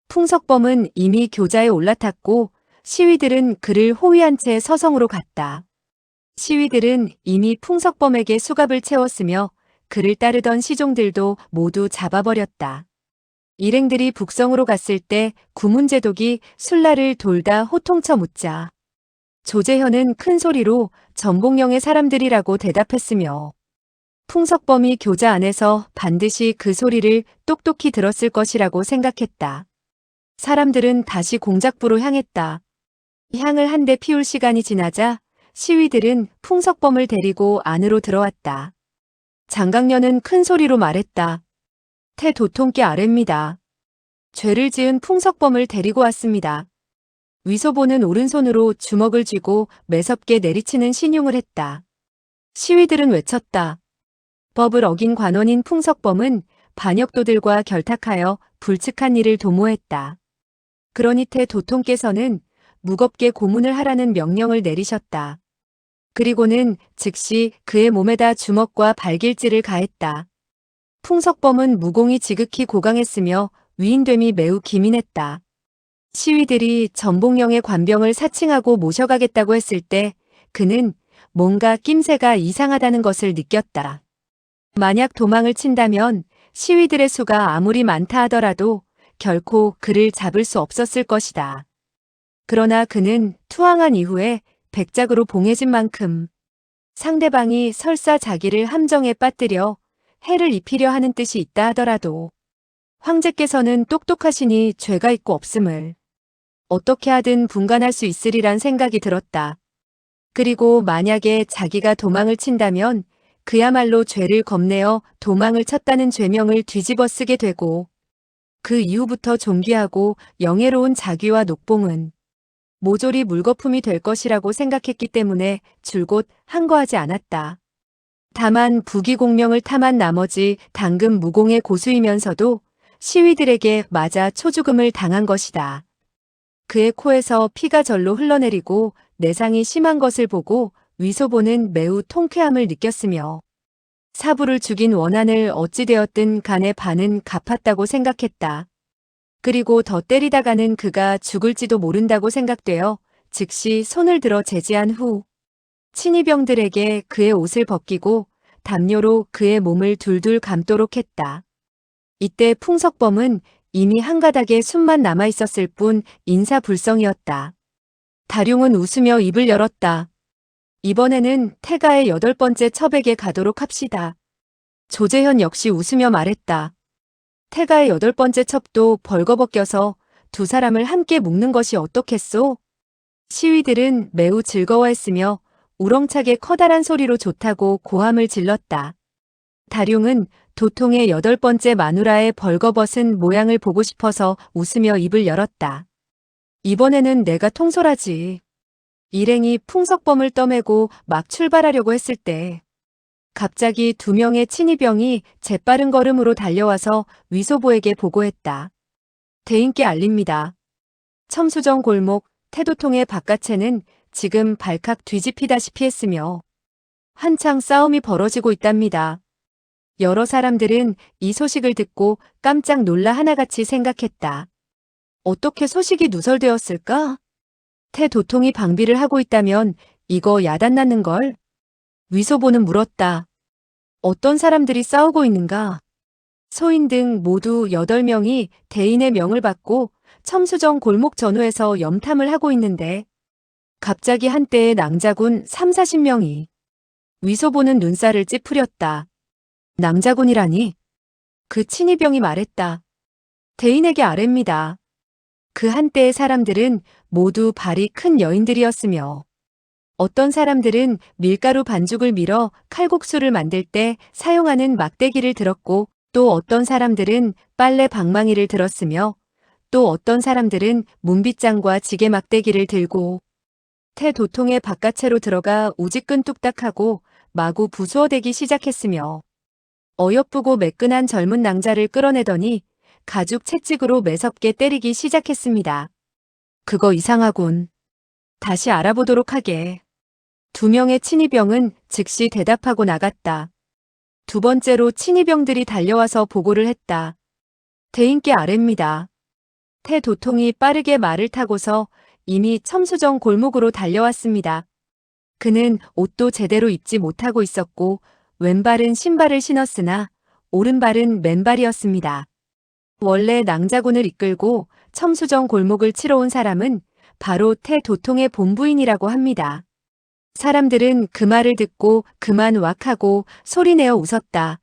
풍석범은 이미 교자에 올라탔고 시위들은 그를 호위한 채 서성으로 갔다. 시위들은 이미 풍석범에게 수갑을 채웠으며 그를 따르던 시종들도 모두 잡아버렸다. 일행들이 북성으로 갔을 때 구문제독이 술라를 돌다 호통쳐 묻자 조재현은 큰 소리로 전복령의 사람들이라고 대답했으며 풍석범이 교자 안에서 반드시 그 소리를 똑똑히 들었을 것이라고 생각했다. 사람들은 다시 공작부로 향했다. 향을 한 대 피울 시간이 지나자 시위들은 풍석범을 데리고 안으로 들어왔다. 장강년은 큰 소리로 말했다. 태도통께 아뢰입니다. 죄를 지은 풍석범을 데리고 왔습니다. 위소보는 오른손으로 주먹을 쥐고 매섭게 내리치는 신용을 했다. 시위들은 외쳤다. 법을 어긴 관원인 풍석범은 반역도들과 결탁하여 불측한 일을 도모했다. 그러니 태도통께서는 무겁게 고문을 하라는 명령을 내리셨다. 그리고는 즉시 그의 몸에다 주먹과 발길질을 가했다. 풍석범은 무공이 지극히 고강했으며 위인됨이 매우 기민했다. 시위들이 전복령의 관병을 사칭하고 모셔가겠다고 했을 때 그는 뭔가 낌새가 이상하다는 것을 느꼈다. 만약 도망을 친다면 시위들의 수가 아무리 많다 하더라도 결코 그를 잡을 수 없었을 것이다. 그러나 그는 투항한 이후에 백작으로 봉해진 만큼 상대방이 설사 자기를 함정에 빠뜨려 해를 입히려 하는 뜻이 있다 하더라도 황제께서는 똑똑하시니 죄가 있고 없음을 어떻게 하든 분간할 수 있으리란 생각이 들었다. 그리고 만약에 자기가 도망을 친다면 그야말로 죄를 겁내어 도망을 쳤다는 죄명을 뒤집어 쓰게 되고 그 이후부터 존귀하고 영예로운 자귀와 녹봉은 모조리 물거품이 될 것이라고 생각했기 때문에 줄곧 항거하지 않았다. 다만 부귀공명을 탐한 나머지 당금 무공의 고수이면서도 시위들에게 맞아 초죽음을 당한 것이다. 그의 코에서 피가 절로 흘러내리고 내상이 심한 것을 보고 위소보는 매우 통쾌함을 느꼈으며 사부를 죽인 원한을 어찌되었든 간에 반은 갚았다고 생각했다. 그리고 더 때리다가는 그가 죽을지도 모른다고 생각되어 즉시 손을 들어 제지한 후 친위병들에게 그의 옷을 벗기고 담요로 그의 몸을 둘둘 감도록 했다. 이때 풍석범은 이미 한 가닥에 숨만 남아 있었을 뿐 인사불성이었다. 다룡은 웃으며 입을 열었다. 이번에는 태가의 8번째 첩에게 가도록 합시다. 조재현 역시 웃으며 말했다. 태가의 8번째 첩도 벌거벗겨서 두 사람을 함께 묶는 것이 어떻겠소? 시위들은 매우 즐거워했으며 우렁차게 커다란 소리로 좋다고 고함을 질렀다. 다룡은 도통의 8번째 마누라의 벌거벗은 모양을 보고 싶어서 웃으며 입을 열었다. 이번에는 내가 통솔하지. 일행이 풍석범을 떠매고 막 출발하려고 했을 때 갑자기 2명의 친위병이 재빠른 걸음으로 달려와서 위소보에게 보고했다. 대인께 알립니다. 첨수정 골목 태도통의 바깥에는 지금 발칵 뒤집히다시피 했으며 한창 싸움이 벌어지고 있답니다. 여러 사람들은 이 소식을 듣고 깜짝 놀라 하나같이 생각했다. 어떻게 소식이 누설되었을까? 태도통이 방비를 하고 있다면 이거 야단났는걸? 위소보는 물었다. 어떤 사람들이 싸우고 있는가? 소인 등 모두 8명이 대인의 명을 받고 첨수정 골목 전후에서 염탐을 하고 있는데 갑자기 한때에 낭자군 30-40명이 위소보는 눈살을 찌푸렸다. 낭자군이라니? 그 친위병이 말했다. 대인에게 아뢰입니다. 그 한때의 사람들은 모두 발이 큰 여인들이었으며 어떤 사람들은 밀가루 반죽을 밀어 칼국수를 만들 때 사용하는 막대기를 들었고 또 어떤 사람들은 빨래 방망이를 들었으며 또 어떤 사람들은 문빗장과 지게 막대기를 들고 태도통의 바깥채로 들어가 우지끈 뚝딱하고 마구 부수어대기 시작했으며 어여쁘고 매끈한 젊은 낭자를 끌어내더니 가죽 채찍으로 매섭게 때리기 시작했습니다. 그거 이상하군. 다시 알아보도록 하게. 2명의 친위병은 즉시 대답하고 나갔다. 두 번째로 친위병들이 달려와서 보고를 했다. 대인께 아뢰입니다. 태도통이 빠르게 말을 타고서 이미 첨수정 골목으로 달려왔습니다. 그는 옷도 제대로 입지 못하고 있었고 왼발은 신발을 신었으나 오른발은 맨발이었습니다. 원래 낭자군을 이끌고 첨수정 골목을 치러 온 사람은 바로 태도통의 본부인이라고 합니다. 사람들은 그 말을 듣고 그만 왁하고 소리내어 웃었다.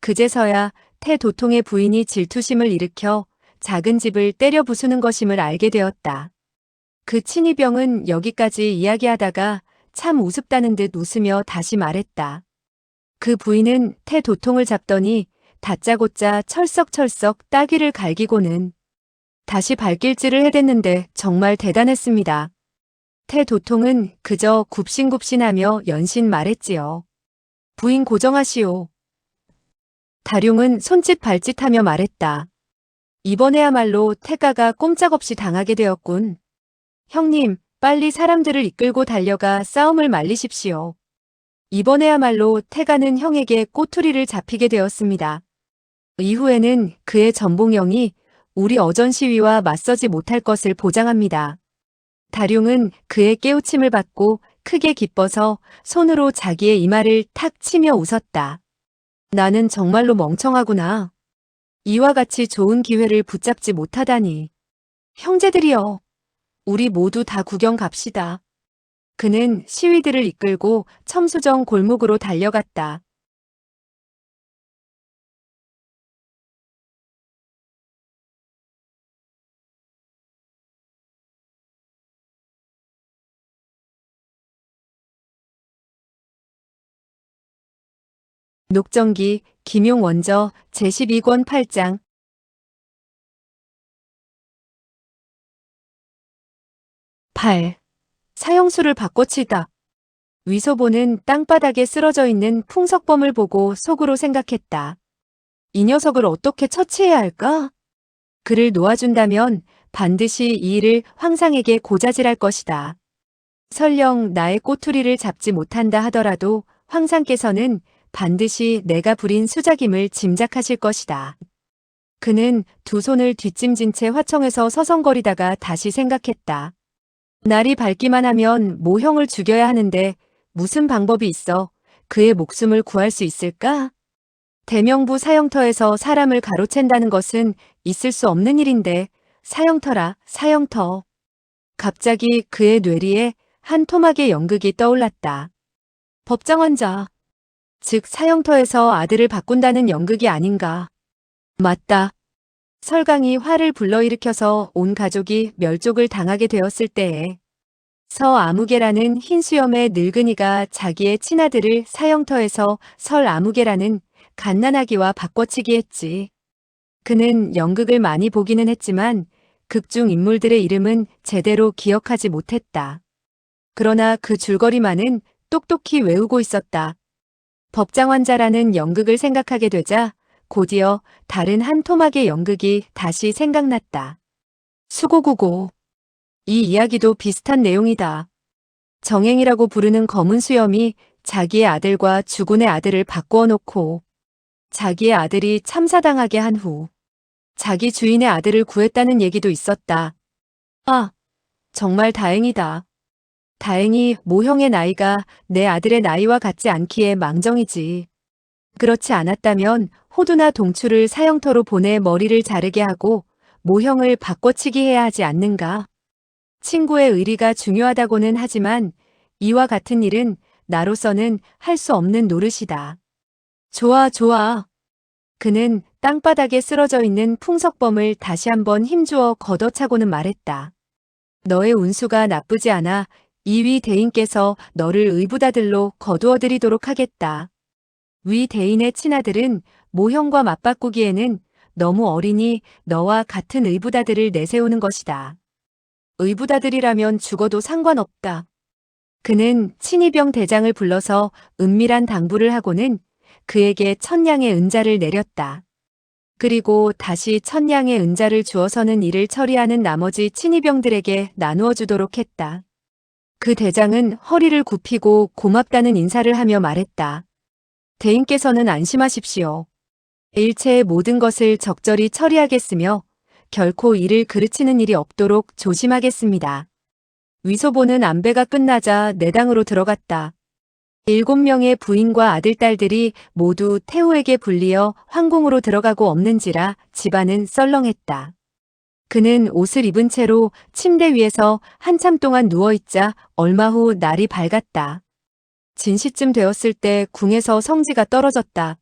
그제서야 태도통의 부인이 질투심을 일으켜 작은 집을 때려 부수는 것임을 알게 되었다. 그 친위병은 여기까지 이야기하다가 참 우습다는 듯 웃으며 다시 말했다. 그 부인은 태도통을 잡더니 다짜고짜 철썩철썩 따귀를 갈기고는 다시 발길질을 해댔는데 정말 대단했습니다. 태도통은 그저 굽신굽신하며 연신 말했지요. 부인 고정하시오. 다룡은 손짓 발짓하며 말했다. 이번에야말로 태가가 꼼짝없이 당하게 되었군. 형님, 빨리 사람들을 이끌고 달려가 싸움을 말리십시오. 이번에야말로 태가는 형에게 꼬투리를 잡히게 되었습니다. 이후에는 그의 전봉영이 우리 어전 시위와 맞서지 못할 것을 보장합니다. 다룡은 그의 깨우침을 받고 크게 기뻐서 손으로 자기의 이마를 탁 치며 웃었다. 나는 정말로 멍청하구나. 이와 같이 좋은 기회를 붙잡지 못하다니. 형제들이여, 우리 모두 다 구경 갑시다. 그는 시위들을 이끌고 첨수정 골목으로 달려갔다. 녹정기, 김용원저, 제12권 8장. 8. 사형수를 바꿔치다. 위소보는 땅바닥에 쓰러져 있는 풍석범을 보고 속으로 생각했다. 이 녀석을 어떻게 처치해야 할까? 그를 놓아준다면 반드시 이 일을 황상에게 고자질할 것이다. 설령 나의 꼬투리를 잡지 못한다 하더라도 황상께서는 반드시 내가 부린 수작임을 짐작하실 것이다. 그는 두 손을 뒷짐진 채 화청에서 서성거리다가 다시 생각했다. 날이 밝기만 하면 모형을 죽여야 하는데 무슨 방법이 있어 그의 목숨을 구할 수 있을까? 대명부 사형터에서 사람을 가로챈다는 것은 있을 수 없는 일인데 사형터라 사형터. 갑자기 그의 뇌리에 한 토막의 연극이 떠올랐다. 법정환자. 즉 사형터에서 아들을 바꾼다는 연극이 아닌가. 맞다. 설강이 화를 불러일으켜서 온 가족이 멸족을 당하게 되었을 때에 서아무개라는 흰수염의 늙은이가 자기의 친아들을 사형터에서 설아무개라는 갓난아기와 바꿔치기 했지. 그는 연극을 많이 보기는 했지만 극중 인물들의 이름은 제대로 기억하지 못했다. 그러나 그 줄거리만은 똑똑히 외우고 있었다. 법장환자라는 연극을 생각하게 되자 곧이어 다른 한 토막의 연극이 다시 생각났다. 수고구고. 이 이야기도 비슷한 내용이다. 정행이라고 부르는 검은 수염이 자기의 아들과 주군의 아들을 바꾸어 놓고 자기의 아들이 참사당하게 한 후 자기 주인의 아들을 구했다는 얘기도 있었다. 아, 정말 다행이다. 다행히 모형의 나이가 내 아들의 나이와 같지 않기에 망정이지. 그렇지 않았다면 호두나 동추를 사형터로 보내 머리를 자르게 하고 모형을 바꿔치기 해야 하지 않는가. 친구의 의리가 중요하다고는 하지만 이와 같은 일은 나로서는 할 수 없는 노릇이다. 좋아, 좋아. 그는 땅바닥에 쓰러져 있는 풍석범을 다시 한번 힘주어 걷어차고는 말했다. 너의 운수가 나쁘지 않아 이 위 대인께서 너를 의붓아들로 거두어드리도록 하겠다. 위 대인의 친아들은 모형과 맞바꾸기에는 너무 어리니 너와 같은 의붓아들을 내세우는 것이다. 의붓아들이라면 죽어도 상관없다. 그는 친이병 대장을 불러서 은밀한 당부를 하고는 그에게 1000냥의 은자를 내렸다. 그리고 다시 1000냥의 은자를 주어서는 일을 처리하는 나머지 친이병들에게 나누어 주도록 했다. 그 대장은 허리를 굽히고 고맙다는 인사를 하며 말했다. 대인께서는 안심하십시오. 일체의 모든 것을 적절히 처리하겠으며 결코 이를 그르치는 일이 없도록 조심하겠습니다. 위소보는 안배가 끝나자 내당으로 들어갔다. 7명의 부인과 아들딸들이 모두 태후에게 불리어 황궁으로 들어가고 없는지라 집안은 썰렁했다. 그는 옷을 입은 채로 침대 위에서 한참 동안 누워있자 얼마 후 날이 밝았다. 진시쯤 되었을 때 궁에서 성지가 떨어졌다.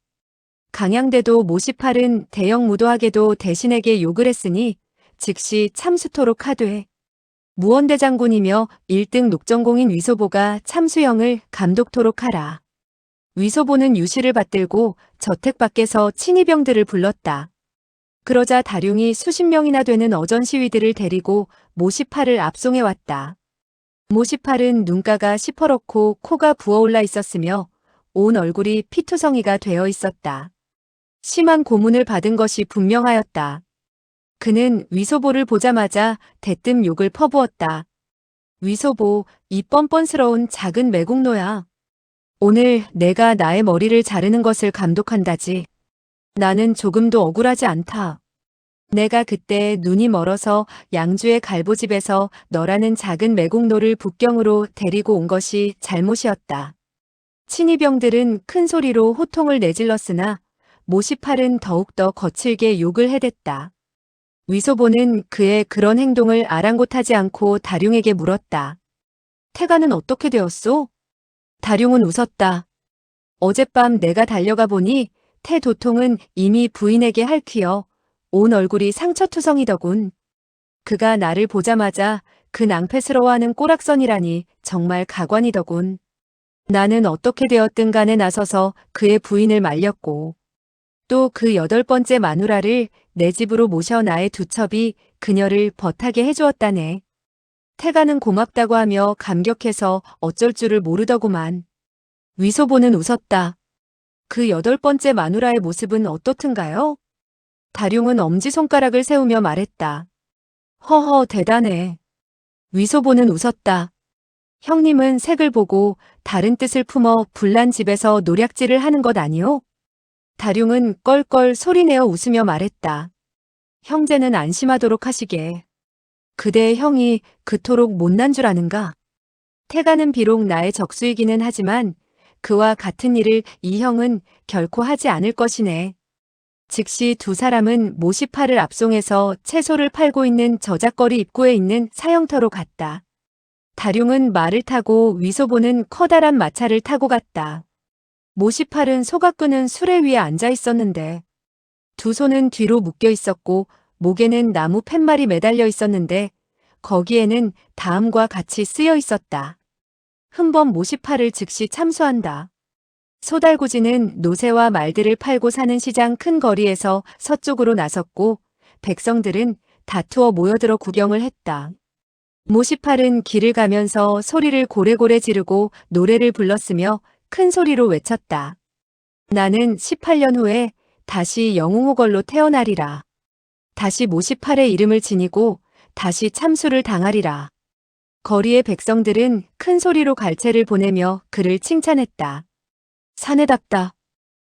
강양대도 모시팔은 대형 무도하게도 대신에게 욕을 했으니 즉시 참수토록 하되 무원대장군이며 1등 녹정공인 위소보가 참수형을 감독토록 하라. 위소보는 유시를 받들고 저택 밖에서 친이병들을 불렀다. 그러자 다룡이 수십 명이나 되는 어전 시위들을 데리고 모시팔을 압송해 왔다. 모시팔은 눈가가 시퍼렇고 코가 부어올라 있었으며 온 얼굴이 피투성이가 되어 있었다. 심한 고문을 받은 것이 분명하였다. 그는 위소보를 보자마자 대뜸 욕을 퍼부었다. 위소보, 이 뻔뻔스러운 작은 매국노야. 오늘 내가 나의 머리를 자르는 것을 감독한다지. 나는 조금도 억울하지 않다. 내가 그때 눈이 멀어서 양주의 갈보집에서 너라는 작은 매국노를 북경으로 데리고 온 것이 잘못이었다. 친이병들은 큰 소리로 호통을 내질렀으나 모시팔은 더욱더 거칠게 욕을 해댔다. 위소보는 그의 그런 행동을 아랑곳하지 않고 다룡에게 물었다. 태가는 어떻게 되었소? 다룡은 웃었다. 어젯밤 내가 달려가 보니 태 도통은 이미 부인에게 핥히어 온 얼굴이 상처투성이더군. 그가 나를 보자마자 그 낭패스러워하는 꼬락선이라니 정말 가관이더군. 나는 어떻게 되었든 간에 나서서 그의 부인을 말렸고 또 그 8번째 마누라를 내 집으로 모셔 나의 두 첩이 그녀를 벗하게 해주었다네. 태가는 고맙다고 하며 감격해서 어쩔 줄을 모르더구만. 위소보는 웃었다. 그 8번째 마누라의 모습은 어떻든가요? 다룡은 엄지손가락을 세우며 말했다. 허허 대단해. 위소보는 웃었다. 형님은 색을 보고 다른 뜻을 품어 불난 집에서 노략질을 하는 것 아니오? 다룡은 껄껄 소리내어 웃으며 말했다. 형제는 안심하도록 하시게. 그대의 형이 그토록 못난 줄 아는가? 태가는 비록 나의 적수이기는 하지만 그와 같은 일을 이 형은 결코 하지 않을 것이네. 즉시 두 사람은 모시파를 압송해서 채소를 팔고 있는 저작거리 입구에 있는 사형터로 갔다. 다룡은 말을 타고 위소보는 커다란 마차를 타고 갔다. 모시팔은 소가 끄는 수레 위에 앉아 있었는데 두 손은 뒤로 묶여 있었고 목에는 나무 팻말이 매달려 있었는데 거기에는 다음과 같이 쓰여 있었다. 흠범 모시팔을 즉시 참수한다. 소달구지는 노새와 말들을 팔고 사는 시장 큰 거리에서 서쪽으로 나섰고 백성들은 다투어 모여들어 구경을 했다. 모시팔은 길을 가면서 소리를 고래고래 지르고 노래를 불렀으며 큰 소리로 외쳤다. 나는 18년 후에 다시 영웅호걸로 태어나리라. 다시 모시팔의 이름을 지니고 다시 참수를 당하리라. 거리의 백성들은 큰 소리로 갈채를 보내며 그를 칭찬했다. 사내답다.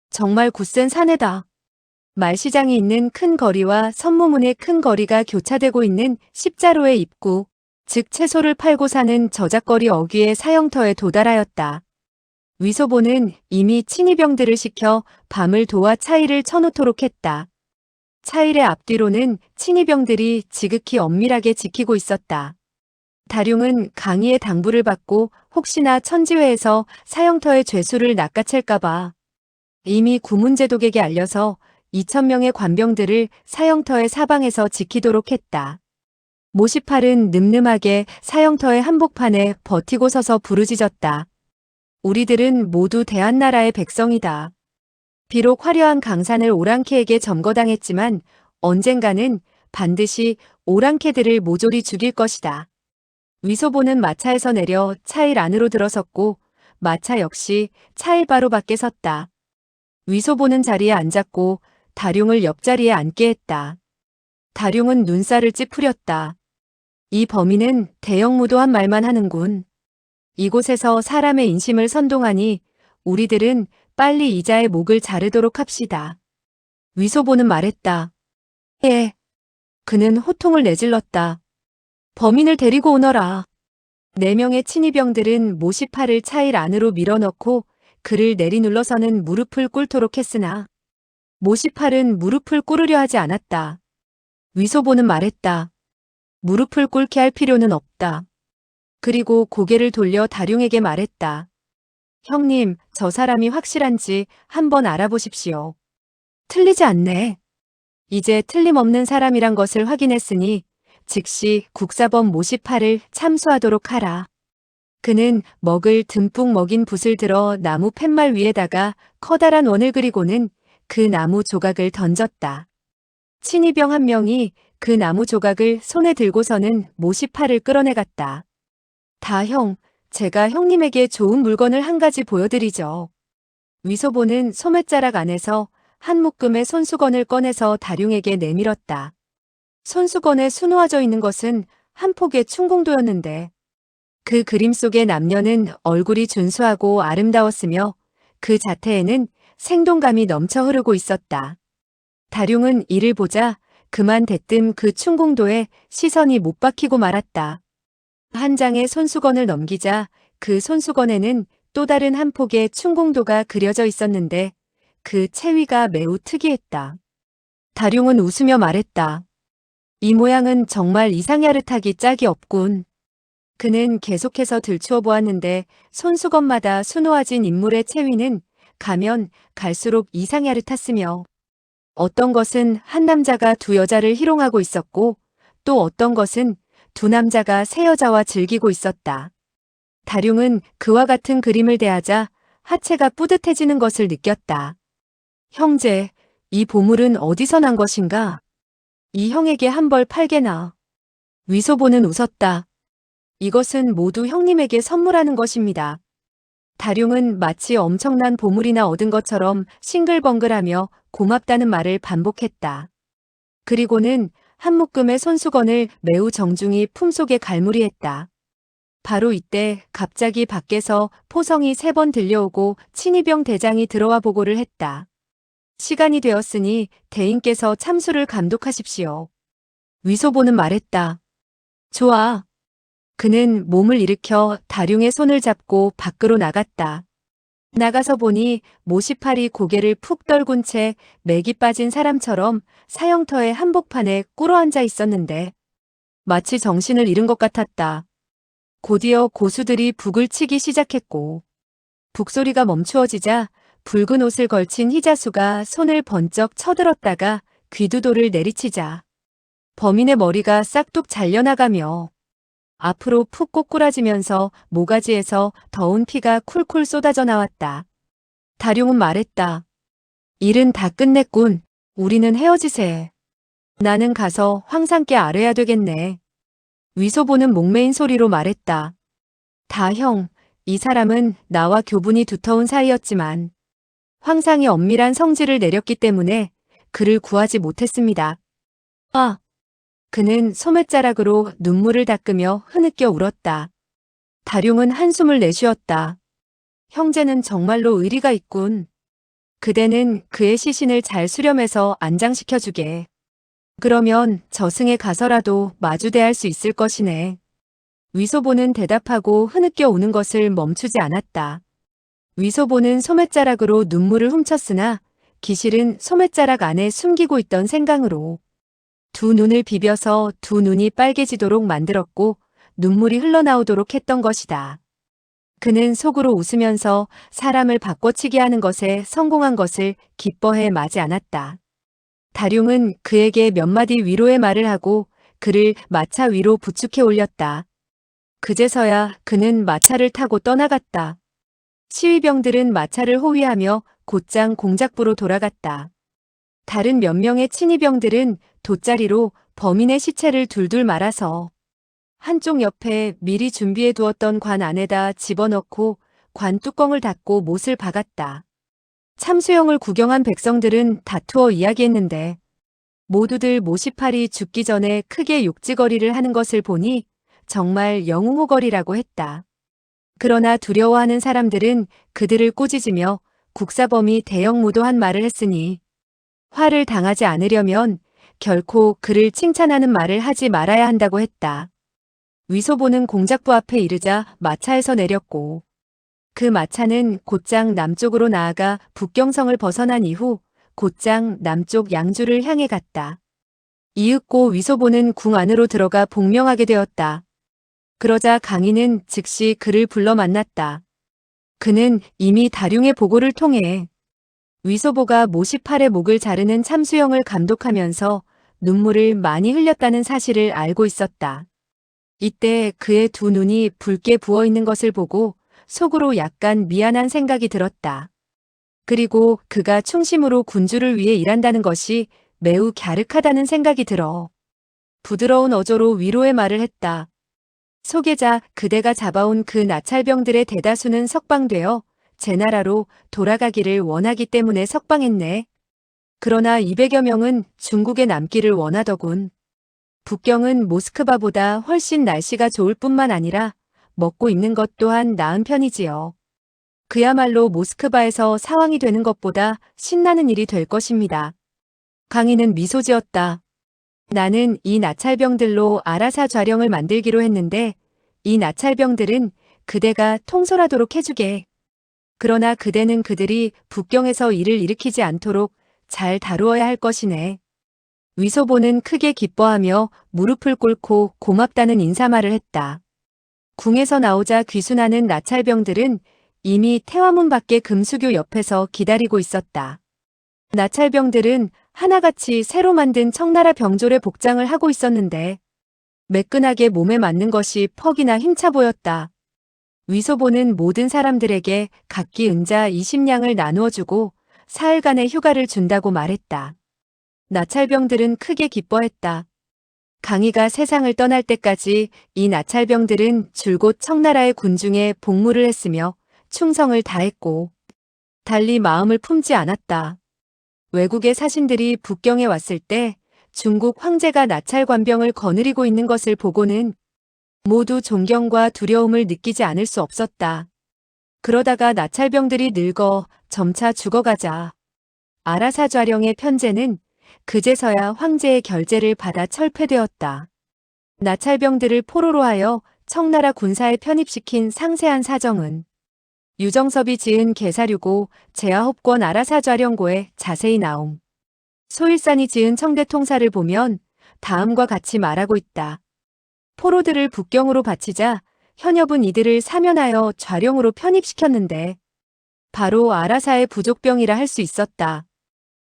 정말 굳센 사내다. 말시장이 있는 큰 거리와 선무문의 큰 거리가 교차되고 있는 십자로의 입구, 즉 채소를 팔고 사는 저작거리 어귀의 사형터에 도달하였다. 위소보는 이미 친위병들을 시켜 밤을 도와 차일을 쳐놓도록 했다. 차일의 앞뒤로는 친위병들이 지극히 엄밀하게 지키고 있었다. 다룡은 강희의 당부를 받고 혹시나 천지회에서 사형터의 죄수를 낚아챌까봐 이미 구문제독에게 알려서 2,000명의 관병들을 사형터의 사방에서 지키도록 했다. 모시팔은 늠름하게 사형터의 한복판에 버티고 서서 부르짖었다. 우리들은 모두 대한나라의 백성이다. 비록 화려한 강산을 오랑캐에게 점거당했지만 언젠가는 반드시 오랑캐들을 모조리 죽일 것이다. 위소보는 마차에서 내려 차일 안으로 들어섰고 마차 역시 차일 바로 밖에 섰다. 위소보는 자리에 앉았고 다룡을 옆자리에 앉게 했다. 다룡은 눈살을 찌푸렸다. 이 범인은 대형무도한 말만 하는군. 이곳에서 사람의 인심을 선동하니 우리들은 빨리 이자의 목을 자르도록 합시다. 위소보는 말했다. 예. 그는 호통을 내질렀다. 범인을 데리고 오너라. 4명의 친위병들은 모시팔을 차일 안으로 밀어넣고 그를 내리눌러서는 무릎을 꿇도록 했으나 모시팔은 무릎을 꿇으려 하지 않았다. 위소보는 말했다. 무릎을 꿇게 할 필요는 없다. 그리고 고개를 돌려 다룡에게 말했다. 형님, 저 사람이 확실한지 한번 알아보십시오. 틀리지 않네. 이제 틀림없는 사람이란 것을 확인했으니 즉시 국사범 모시팔을 참수하도록 하라. 그는 먹을 듬뿍 먹인 붓을 들어 나무 팻말 위에다가 커다란 원을 그리고는 그 나무 조각을 던졌다. 친위병 한 명이 그 나무 조각을 손에 들고서는 모시팔을 끌어내갔다. 다 형, 제가 형님에게 좋은 물건을 한 가지 보여드리죠. 위소보는 소매자락 안에서 한 묶음의 손수건을 꺼내서 다룡에게 내밀었다. 손수건에 수놓아져 있는 것은 한 폭의 충공도였는데 그 그림 속의 남녀는 얼굴이 준수하고 아름다웠으며 그 자태에는 생동감이 넘쳐 흐르고 있었다. 다룡은 이를 보자 그만 대뜸 그 충공도에 시선이 못 박히고 말았다. 한 장의 손수건을 넘기자 그 손수건에는 또 다른 한 폭의 충공도가 그려져 있었는데 그 체위가 매우 특이했다. 다룡은 웃으며 말했다. 이 모양은 정말 이상야릇하기 짝이 없군. 그는 계속해서 들추어 보았는데 손수건마다 수놓아진 인물의 체위는 가면 갈수록 이상야릇했으며 어떤 것은 한 남자가 두 여자를 희롱하고 있었고 또 어떤 것은 두 남자가 세 여자와 즐기고 있었다. 다룡은 그와 같은 그림을 대하자 하체가 뿌듯해지는 것을 느꼈다. 형제, 이 보물은 어디서 난 것인가? 이 형에게 한 벌 팔게나. 위소보는 웃었다. 이것은 모두 형님에게 선물하는 것입니다. 다룡은 마치 엄청난 보물이나 얻은 것처럼 싱글벙글하며 고맙다는 말을 반복했다. 그리고는 한 묶음의 손수건을 매우 정중히 품속에 갈무리했다. 바로 이때 갑자기 밖에서 포성이 3번 들려오고 친위병 대장이 들어와 보고를 했다. 시간이 되었으니 대인께서 참수를 감독하십시오. 위소보는 말했다. 좋아. 그는 몸을 일으켜 다룡의 손을 잡고 밖으로 나갔다. 나가서 보니 모시팔이 고개를 푹 떨군 채 맥이 빠진 사람처럼 사형터의 한복판에 꿇어앉아 있었는데 마치 정신을 잃은 것 같았다. 곧이어 고수들이 북을 치기 시작했고 북소리가 멈추어지자 붉은 옷을 걸친 희자수가 손을 번쩍 쳐들었다가 귀두돌을 내리치자 범인의 머리가 싹둑 잘려나가며 앞으로 푹 꼬꾸라지면서 모가지에서 더운 피가 쿨쿨 쏟아져 나왔다. 다룡은 말했다. 일은 다 끝냈군. 우리는 헤어지세. 나는 가서 황상께 아뢰야 되겠네. 위소보는 목매인 소리로 말했다. 다 형, 이 사람은 나와 교분이 두터운 사이였지만 황상이 엄밀한 성질을 내렸기 때문에 그를 구하지 못했습니다. 아! 그는 소매자락으로 눈물을 닦으며 흐느껴 울었다. 다룡은 한숨을 내쉬었다. 형제는 정말로 의리가 있군. 그대는 그의 시신을 잘 수렴해서 안장시켜주게. 그러면 저승에 가서라도 마주대할 수 있을 것이네. 위소보는 대답하고 흐느껴 우는 것을 멈추지 않았다. 위소보는 소매자락으로 눈물을 훔쳤으나 기실은 소매자락 안에 숨기고 있던 생강으로 두 눈을 비벼서 두 눈이 빨개지도록 만들었고 눈물이 흘러나오도록 했던 것이다. 그는 속으로 웃으면서 사람을 바꿔치기 하는 것에 성공한 것을 기뻐해 마지 않았다. 다룡은 그에게 몇 마디 위로의 말을 하고 그를 마차 위로 부축해 올렸다. 그제서야 그는 마차를 타고 떠나갔다. 시위병들은 마차를 호위하며 곧장 공작부로 돌아갔다. 다른 몇 명의 친위병들은 돗자리로 범인의 시체를 둘둘 말아서 한쪽 옆에 미리 준비해 두었던 관 안에다 집어넣고 관 뚜껑을 닫고 못을 박았다. 참수형을 구경한 백성들은 다투어 이야기했는데 모두들 모시팔이 죽기 전에 크게 욕지거리를 하는 것을 보니 정말 영웅호거리라고 했다. 그러나 두려워하는 사람들은 그들을 꾸짖으며 국사범이 대형무도한 말을 했으니 화를 당하지 않으려면 결코 그를 칭찬하는 말을 하지 말아야 한다고 했다. 위소보는 공작부 앞에 이르자 마차에서 내렸고 그 마차는 곧장 남쪽으로 나아가 북경성을 벗어난 이후 곧장 남쪽 양주를 향해 갔다. 이윽고 위소보는 궁 안으로 들어가 복명하게 되었다. 그러자 강인은 즉시 그를 불러 만났다. 그는 이미 다룡의 보고를 통해 위소보가 모시팔의 목을 자르는 참수형을 감독하면서 눈물을 많이 흘렸다는 사실을 알고 있었다. 이때 그의 두 눈이 붉게 부어있는 것을 보고 속으로 약간 미안한 생각이 들었다. 그리고 그가 충심으로 군주를 위해 일한다는 것이 매우 갸륵하다는 생각이 들어 부드러운 어조로 위로의 말을 했다. 소계자, 그대가 잡아온 그 나찰병들의 대다수는 석방되어 제 나라로 돌아가기를 원하기 때문에 석방했네. 그러나 200여 명은 중국에 남기를 원하더군. 북경은 모스크바보다 훨씬 날씨가 좋을 뿐만 아니라 먹고 입는 것 또한 나은 편이지요. 그야말로 모스크바에서 사왕이 되는 것보다 신나는 일이 될 것입니다. 강인은 미소 지었다. 나는 이 나찰병들로 아라사 좌령을 만들기로 했는데 이 나찰병들은 그대가 통솔하도록 해주게. 그러나 그대는 그들이 북경에서 일을 일으키지 않도록 잘 다루어야 할 것이네. 위소보는 크게 기뻐하며 무릎을 꿇고 고맙다는 인사말을 했다. 궁에서 나오자 귀순하는 나찰병들은 이미 태화문 밖의 금수교 옆에서 기다리고 있었다. 나찰병들은 하나같이 새로 만든 청나라 병졸의 복장을 하고 있었는데 매끈하게 몸에 맞는 것이 퍽이나 힘차 보였다. 위소보는 모든 사람들에게 각기 은자 20냥을 나누어주고 사흘간의 휴가를 준다고 말했다. 나찰병들은 크게 기뻐했다. 강희가 세상을 떠날 때까지 이 나찰병들은 줄곧 청나라의 군중에 복무를 했으며 충성을 다했고 달리 마음을 품지 않았다. 외국의 사신들이 북경에 왔을 때 중국 황제가 나찰 관병을 거느리고 있는 것을 보고는 모두 존경과 두려움을 느끼지 않을 수 없었다. 그러다가 나찰병들이 늙어 점차 죽어가자 아라사좌령의 편제는 그제서야 황제의 결재를 받아 철폐되었다. 나찰병들을 포로로 하여 청나라 군사에 편입시킨 상세한 사정은 유정섭이 지은 개사류고 제하홉권 아라사좌령고에 자세히 나옴. 소일산이 지은 청대통사를 보면 다음과 같이 말하고 있다. 포로들을 북경으로 바치자 현엽은 이들을 사면하여 좌령으로 편입시켰는데 바로 아라사의 부족병이라 할 수 있었다.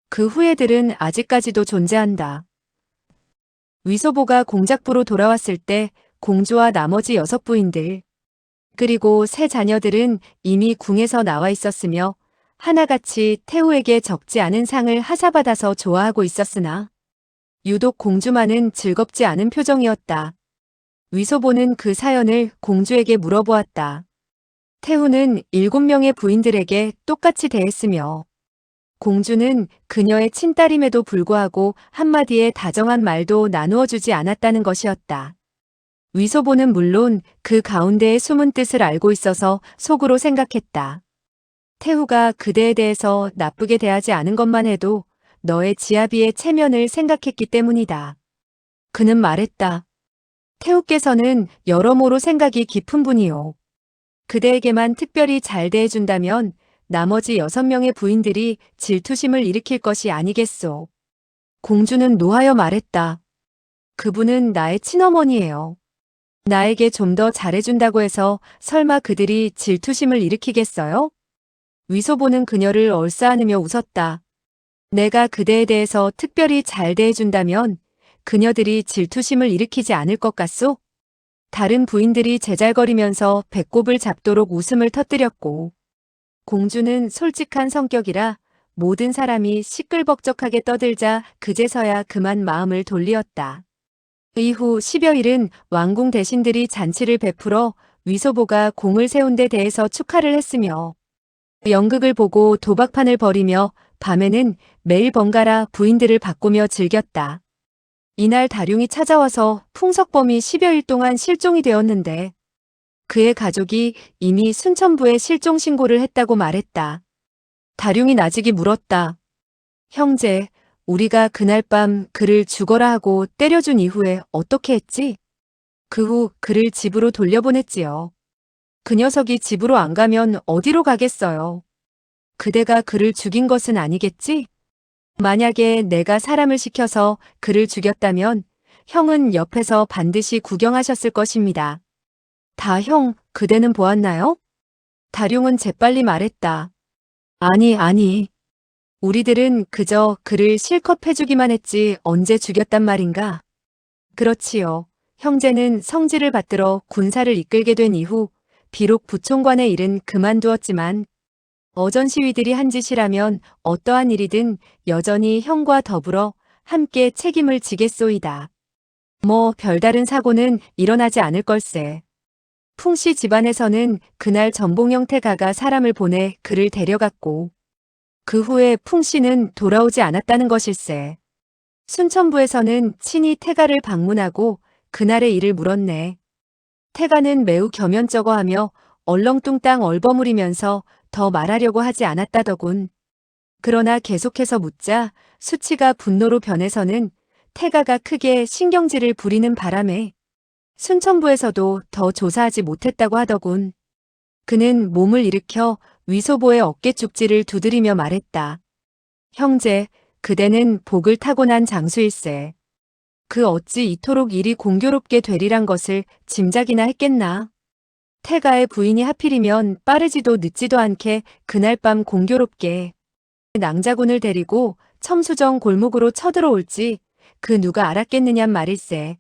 그 후예들은 아직까지도 존재한다. 위소보가 공작부로 돌아왔을 때 공주와 나머지 6부인들 그리고 세 자녀들은 이미 궁에서 나와 있었으며 하나같이 태우에게 적지 않은 상을 하사받아서 좋아하고 있었으나 유독 공주만은 즐겁지 않은 표정이었다. 위소보는 그 사연을 공주에게 물어보았다. 태우는 7명의 부인들에게 똑같이 대했으며 공주는 그녀의 친딸임에도 불구하고 한마디의 다정한 말도 나누어주지 않았다는 것이었다. 위소보는 물론 그 가운데의 숨은 뜻을 알고 있어서 속으로 생각했다. 태우가 그대에 대해서 나쁘게 대하지 않은 것만 해도 너의 지아비의 체면을 생각했기 때문이다. 그는 말했다. 태우께서는 여러모로 생각이 깊은 분이요. 그대에게만 특별히 잘 대해준다면 나머지 6명의 부인들이 질투심을 일으킬 것이 아니겠소. 공주는 노하여 말했다. 그분은 나의 친어머니예요. 나에게 좀 더 잘해준다고 해서 설마 그들이 질투심을 일으키겠어요? 위소보는 그녀를 얼싸안으며 웃었다. 내가 그대에 대해서 특별히 잘 대해준다면 그녀들이 질투심을 일으키지 않을 것 같소? 다른 부인들이 제잘거리면서 배꼽을 잡도록 웃음을 터뜨렸고 공주는 솔직한 성격이라 모든 사람이 시끌벅적하게 떠들자 그제서야 그만 마음을 돌리었다. 이후 10여일은 왕궁 대신들이 잔치를 베풀어 위소보가 공을 세운 데 대해서 축하를 했으며 연극을 보고 도박판을 벌이며 밤에는 매일 번갈아 부인들을 바꾸며 즐겼다. 이날 다룡이 찾아와서 풍석범이 10여일 동안 실종이 되었는데 그의 가족이 이미 순천부에 실종 신고를 했다고 말했다. 다룡이 나직이 물었다. 형제, 우리가 그날 밤 그를 죽어라 하고 때려준 이후에 어떻게 했지? 그 후 그를 집으로 돌려보냈지요. 그 녀석이 집으로 안 가면 어디로 가겠어요? 그대가 그를 죽인 것은 아니겠지? 만약에 내가 사람을 시켜서 그를 죽였다면 형은 옆에서 반드시 구경하셨을 것입니다. 다 형, 그대는 보았나요? 다룡은 재빨리 말했다. 아니. 우리들은 그저 그를 실컷 패주기만 했지 언제 죽였단 말인가? 그렇지요. 형제는 성지를 받들어 군사를 이끌게 된 이후 비록 부총관의 일은 그만두었지만 어전 시위들이 한 짓이라면 어떠한 일이든 여전히 형과 더불어 함께 책임을 지겠소이다. 뭐 별다른 사고는 일어나지 않을 걸세. 풍씨 집안에서는 그날 전봉영 태가가 사람을 보내 그를 데려갔고 그 후에 풍씨는 돌아오지 않았다는 것일세. 순천부에서는 친히 태가를 방문하고 그날의 일을 물었네. 태가는 매우 겸연쩍어하며 얼렁뚱땅 얼버무리면서 더 말하려고 하지 않았다더군. 그러나 계속해서 묻자 수치가 분노로 변해서는 태가가 크게 신경질을 부리는 바람에 순천부에서도 더 조사하지 못했다고 하더군. 그는 몸을 일으켜 위소보의 어깨 쪽지를 두드리며 말했다. 형제, 그대는 복을 타고난 장수일세. 그 어찌 이토록 일이 공교롭게 되리란 것을 짐작이나 했겠나. 태가의 부인이 하필이면 빠르지도 늦지도 않게 그날 밤 공교롭게 낭자군을 데리고 첨수정 골목으로 쳐들어올지 그 누가 알았겠느냔 말일세.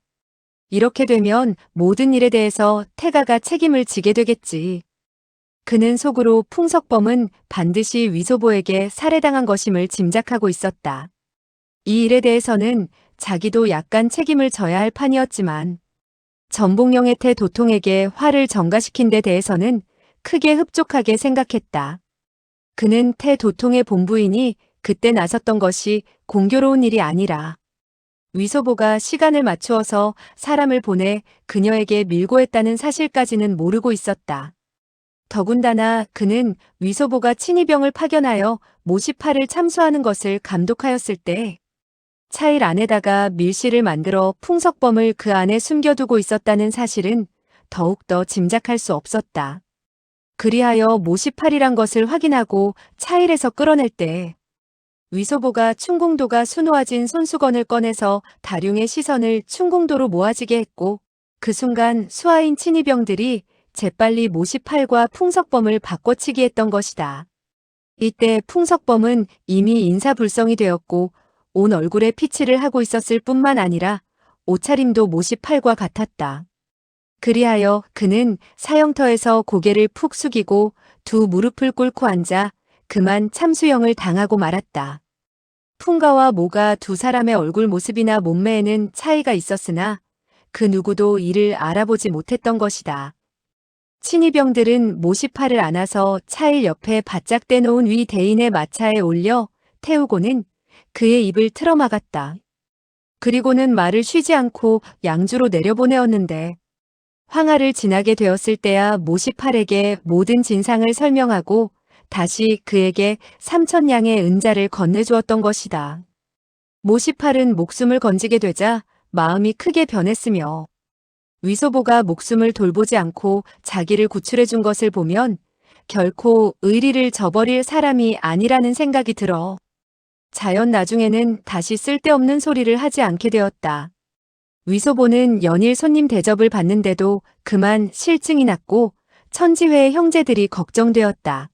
이렇게 되면 모든 일에 대해서 태가가 책임을 지게 되겠지. 그는 속으로 풍석범은 반드시 위소보에게 살해당한 것임을 짐작하고 있었다. 이 일에 대해서는 자기도 약간 책임을 져야 할 판이었지만 전복령의 태 도통에게 화를 전가시킨 데 대해서는 크게 흡족하게 생각했다. 그는 태 도통의 본부인이 그때 나섰던 것이 공교로운 일이 아니라 위소보가 시간을 맞추어서 사람을 보내 그녀에게 밀고 했다는 사실까지는 모르고 있었다. 더군다나 그는 위소보가 친위병을 파견하여 모시파를 참수하는 것을 감독하였을 때 차일 안에다가 밀실을 만들어 풍석범을 그 안에 숨겨두고 있었다는 사실은 더욱더 짐작할 수 없었다. 그리하여 모시팔이란 것을 확인하고 차일에서 끌어낼 때 위소보가 충공도가 수놓아진 손수건을 꺼내서 다룡의 시선을 충공도로 모아지게 했고 그 순간 수하인 친위병들이 재빨리 모시팔과 풍석범을 바꿔치기 했던 것이다. 이때 풍석범은 이미 인사불성이 되었고 온 얼굴에 피칠을 하고 있었을 뿐만 아니라 옷차림도 모시팔과 같았다. 그리하여 그는 사형터에서 고개를 푹 숙이고 두 무릎을 꿇고 앉아 그만 참수형을 당하고 말았다. 풍가와 모가 두 사람의 얼굴 모습이나 몸매에는 차이가 있었으나 그 누구도 이를 알아보지 못했던 것이다. 친위병들은 모시팔을 안아서 차일 옆에 바짝 떼놓은 위 대인의 마차에 올려 태우고는 그의 입을 틀어막았다. 그리고는 말을 쉬지 않고 양주로 내려보내었는데 황하를 지나게 되었을 때야 모시팔에게 모든 진상을 설명하고 다시 그에게 3,000냥의 은자를 건네주었던 것이다. 모시팔은 목숨을 건지게 되자 마음이 크게 변했으며 위소보가 목숨을 돌보지 않고 자기를 구출해 준 것을 보면 결코 의리를 저버릴 사람이 아니라는 생각이 들어 자연 나중에는 다시 쓸데없는 소리를 하지 않게 되었다. 위소보는 연일 손님 대접을 받는데도 그만 실증이 났고 천지회의 형제들이 걱정되었다.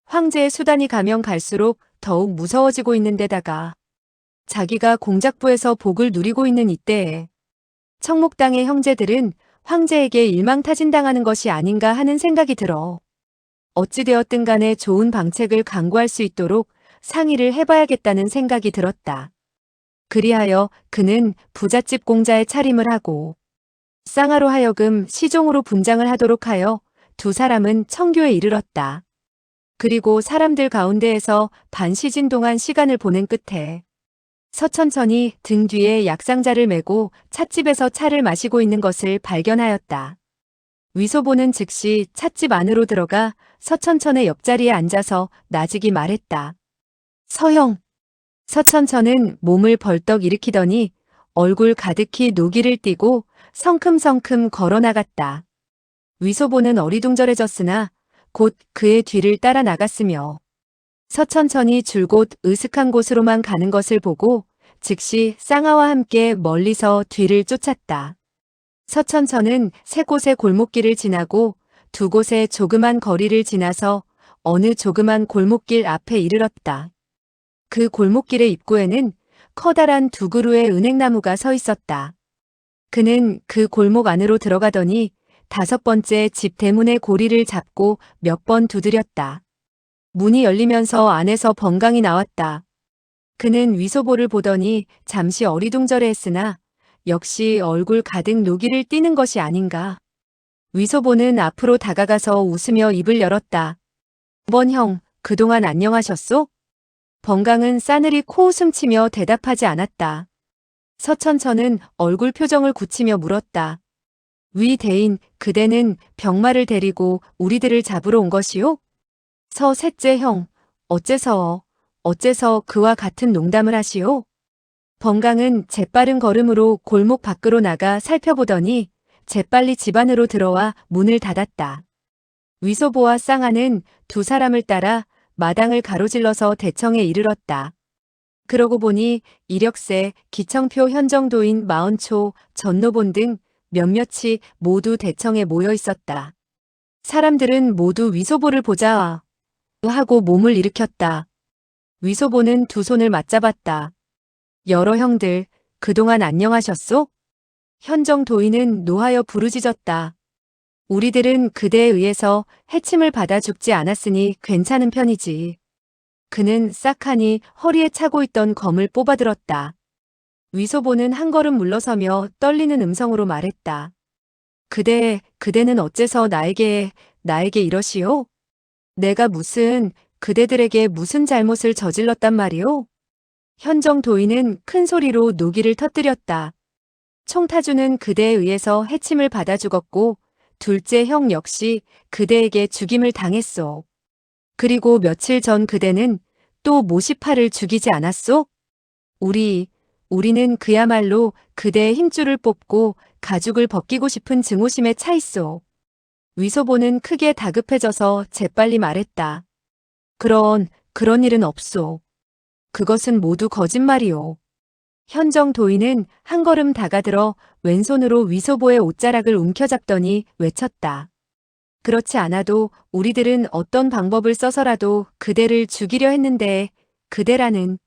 황제의 수단이 가면 갈수록 더욱 무서워지고 있는 데다가 자기가 공작부에서 복을 누리고 있는 이때에 청목당의 형제들은 황제에게 일망타진당하는 것이 아닌가 하는 생각이 들어 어찌되었든 간에 좋은 방책을 강구할 수 있도록 상의를 해봐야겠다는 생각이 들었다. 그리하여 그는 부잣집 공자의 차림을 하고 쌍아로 하여금 시종으로 분장을 하도록 하여 두 사람은 청교에 이르렀다. 그리고 사람들 가운데에서 반시진 동안 시간을 보낸 끝에 서천천이 등 뒤에 약상자를 메고 찻집에서 차를 마시고 있는 것을 발견하였다. 위소보는 즉시 찻집 안으로 들어가 서천천의 옆자리에 앉아서 나직이 말했다. 서형. 서천천은 몸을 벌떡 일으키더니 얼굴 가득히 노기를 띠고 성큼성큼 걸어나갔다. 위소보는 어리둥절해졌으나 곧 그의 뒤를 따라 나갔으며 서천천이 줄곧 으슥한 곳으로만 가는 것을 보고 즉시 쌍아와 함께 멀리서 뒤를 쫓았다. 서천천은 세 곳의 골목길을 지나고 두 곳의 조그만 거리를 지나서 어느 조그만 골목길 앞에 이르렀다. 그 골목길의 입구에는 커다란 두 그루의 은행나무가 서 있었다. 그는 그 골목 안으로 들어가더니 5번째 집 대문의 고리를 잡고 몇 번 두드렸다. 문이 열리면서 안에서 번강이 나왔다. 그는 위소보를 보더니 잠시 어리둥절해했으나 역시 얼굴 가득 노기를 띠는 것이 아닌가. 위소보는 앞으로 다가가서 웃으며 입을 열었다. 번 형, 그동안 안녕하셨소? 번강은 싸늘히 코웃음 치며 대답하지 않았다. 서천천은 얼굴 표정을 굳히며 물었다. 위 대인, 그대는 병마를 데리고 우리들을 잡으러 온 것이요? 서 셋째 형, 어째서 그와 같은 농담을 하시오? 번강은 재빠른 걸음으로 골목 밖으로 나가 살펴보더니 재빨리 집 안으로 들어와 문을 닫았다. 위소보와 쌍아는 두 사람을 따라 마당을 가로질러서 대청에 이르렀다. 그러고 보니 이력세, 기청표 현정도인 마언초, 전노본 등 몇몇이 모두 대청에 모여 있었다. 사람들은 모두 위소보를 보자 하고 몸을 일으켰다. 위소보는 두 손을 맞잡았다. 여러 형들, 그동안 안녕하셨소? 현정 도인은 노하여 부르짖었다. 우리들은 그대에 의해서 해침을 받아 죽지 않았으니 괜찮은 편이지. 그는 싹하니 허리에 차고 있던 검을 뽑아들었다. 위소보는 한 걸음 물러서며 떨리는 음성으로 말했다. 그대는 어째서 나에게 이러시오? 내가 그대들에게 무슨 잘못을 저질렀단 말이오? 현정 도인은 큰 소리로 노기를 터뜨렸다. 총타주는 그대에 의해서 해침을 받아 죽었고 둘째 형 역시 그대에게 죽임을 당했소. 그리고 며칠 전 그대는 또 모시파를 죽이지 않았소? 우리는 그야말로 그대의 힘줄을 뽑고 가죽을 벗기고 싶은 증오심에 차 있소. 위소보는 크게 다급해져서 재빨리 말했다. 그런 일은 없소. 그것은 모두 거짓말이오. 현정 도인은 한 걸음 다가들어 왼손으로 위소보의 옷자락을 움켜잡더니 외쳤다. 그렇지 않아도 우리들은 어떤 방법을 써서라도 그대를 죽이려 했는데 그대라는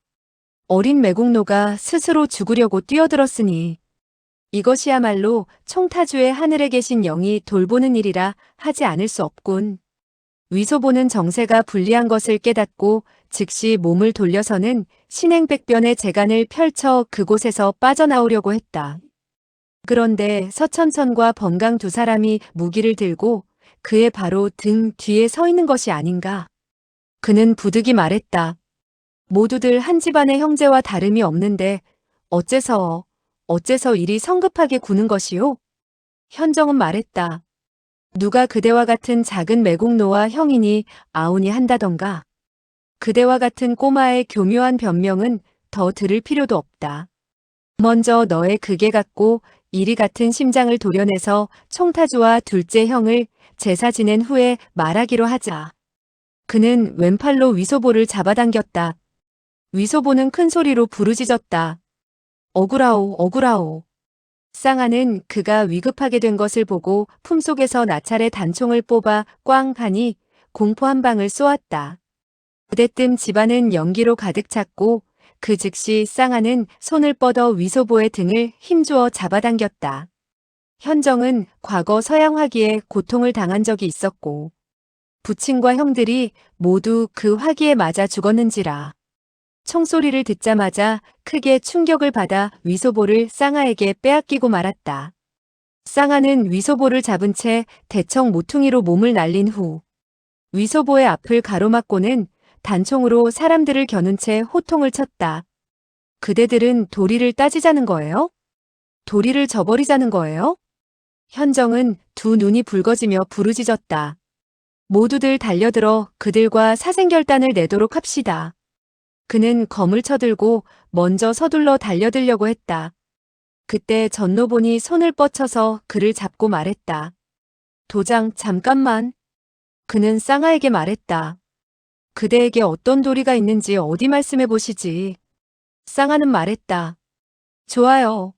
어린 매국노가 스스로 죽으려고 뛰어들었으니 이것이야말로 총타주의 하늘에 계신 영이 돌보는 일이라 하지 않을 수 없군. 위소보는 정세가 불리한 것을 깨닫고 즉시 몸을 돌려서는 신행백변의 재간을 펼쳐 그곳에서 빠져나오려고 했다. 그런데 서천천과 번강 두 사람이 무기를 들고 그의 바로 등 뒤에 서 있는 것이 아닌가. 그는 부득이 말했다. 모두들 한 집안의 형제와 다름이 없는데 어째서 이리 성급하게 구는 것이오? 현정은 말했다. 누가 그대와 같은 작은 매국노와 형이니 아우니 한다던가. 그대와 같은 꼬마의 교묘한 변명은 더 들을 필요도 없다. 먼저 너의 극에 같고 이리 같은 심장을 도려내서 총타주와 둘째 형을 제사 지낸 후에 말하기로 하자. 그는 왼팔로 위소보를 잡아당겼다. 위소보는 큰 소리로 부르짖었다. 억울하오. 쌍아는 그가 위급하게 된 것을 보고 품속에서 나찰의 단총을 뽑아 꽝 하니 공포 한 방을 쏘았다. 그대뜸 집안은 연기로 가득 찼고 그 즉시 쌍아는 손을 뻗어 위소보의 등을 힘주어 잡아당겼다. 현정은 과거 서양 화기에 고통을 당한 적이 있었고 부친과 형들이 모두 그 화기에 맞아 죽었는지라. 총소리를 듣자마자 크게 충격을 받아 위소보를 쌍아에게 빼앗기고 말았다. 쌍아는 위소보를 잡은 채 대청 모퉁이로 몸을 날린 후 위소보의 앞을 가로막고는 단총으로 사람들을 겨눈 채 호통을 쳤다. 그대들은 도리를 따지자는 거예요? 도리를 저버리자는 거예요? 현정은 두 눈이 붉어지며 부르짖었다. 모두들 달려들어 그들과 사생결단을 내도록 합시다. 그는 검을 쳐들고 먼저 서둘러 달려들려고 했다. 그때 전노본이 손을 뻗쳐서 그를 잡고 말했다. 도장 잠깐만. 그는 쌍아에게 말했다. 그대에게 어떤 도리가 있는지 어디 말씀해 보시지. 쌍아는 말했다. 좋아요.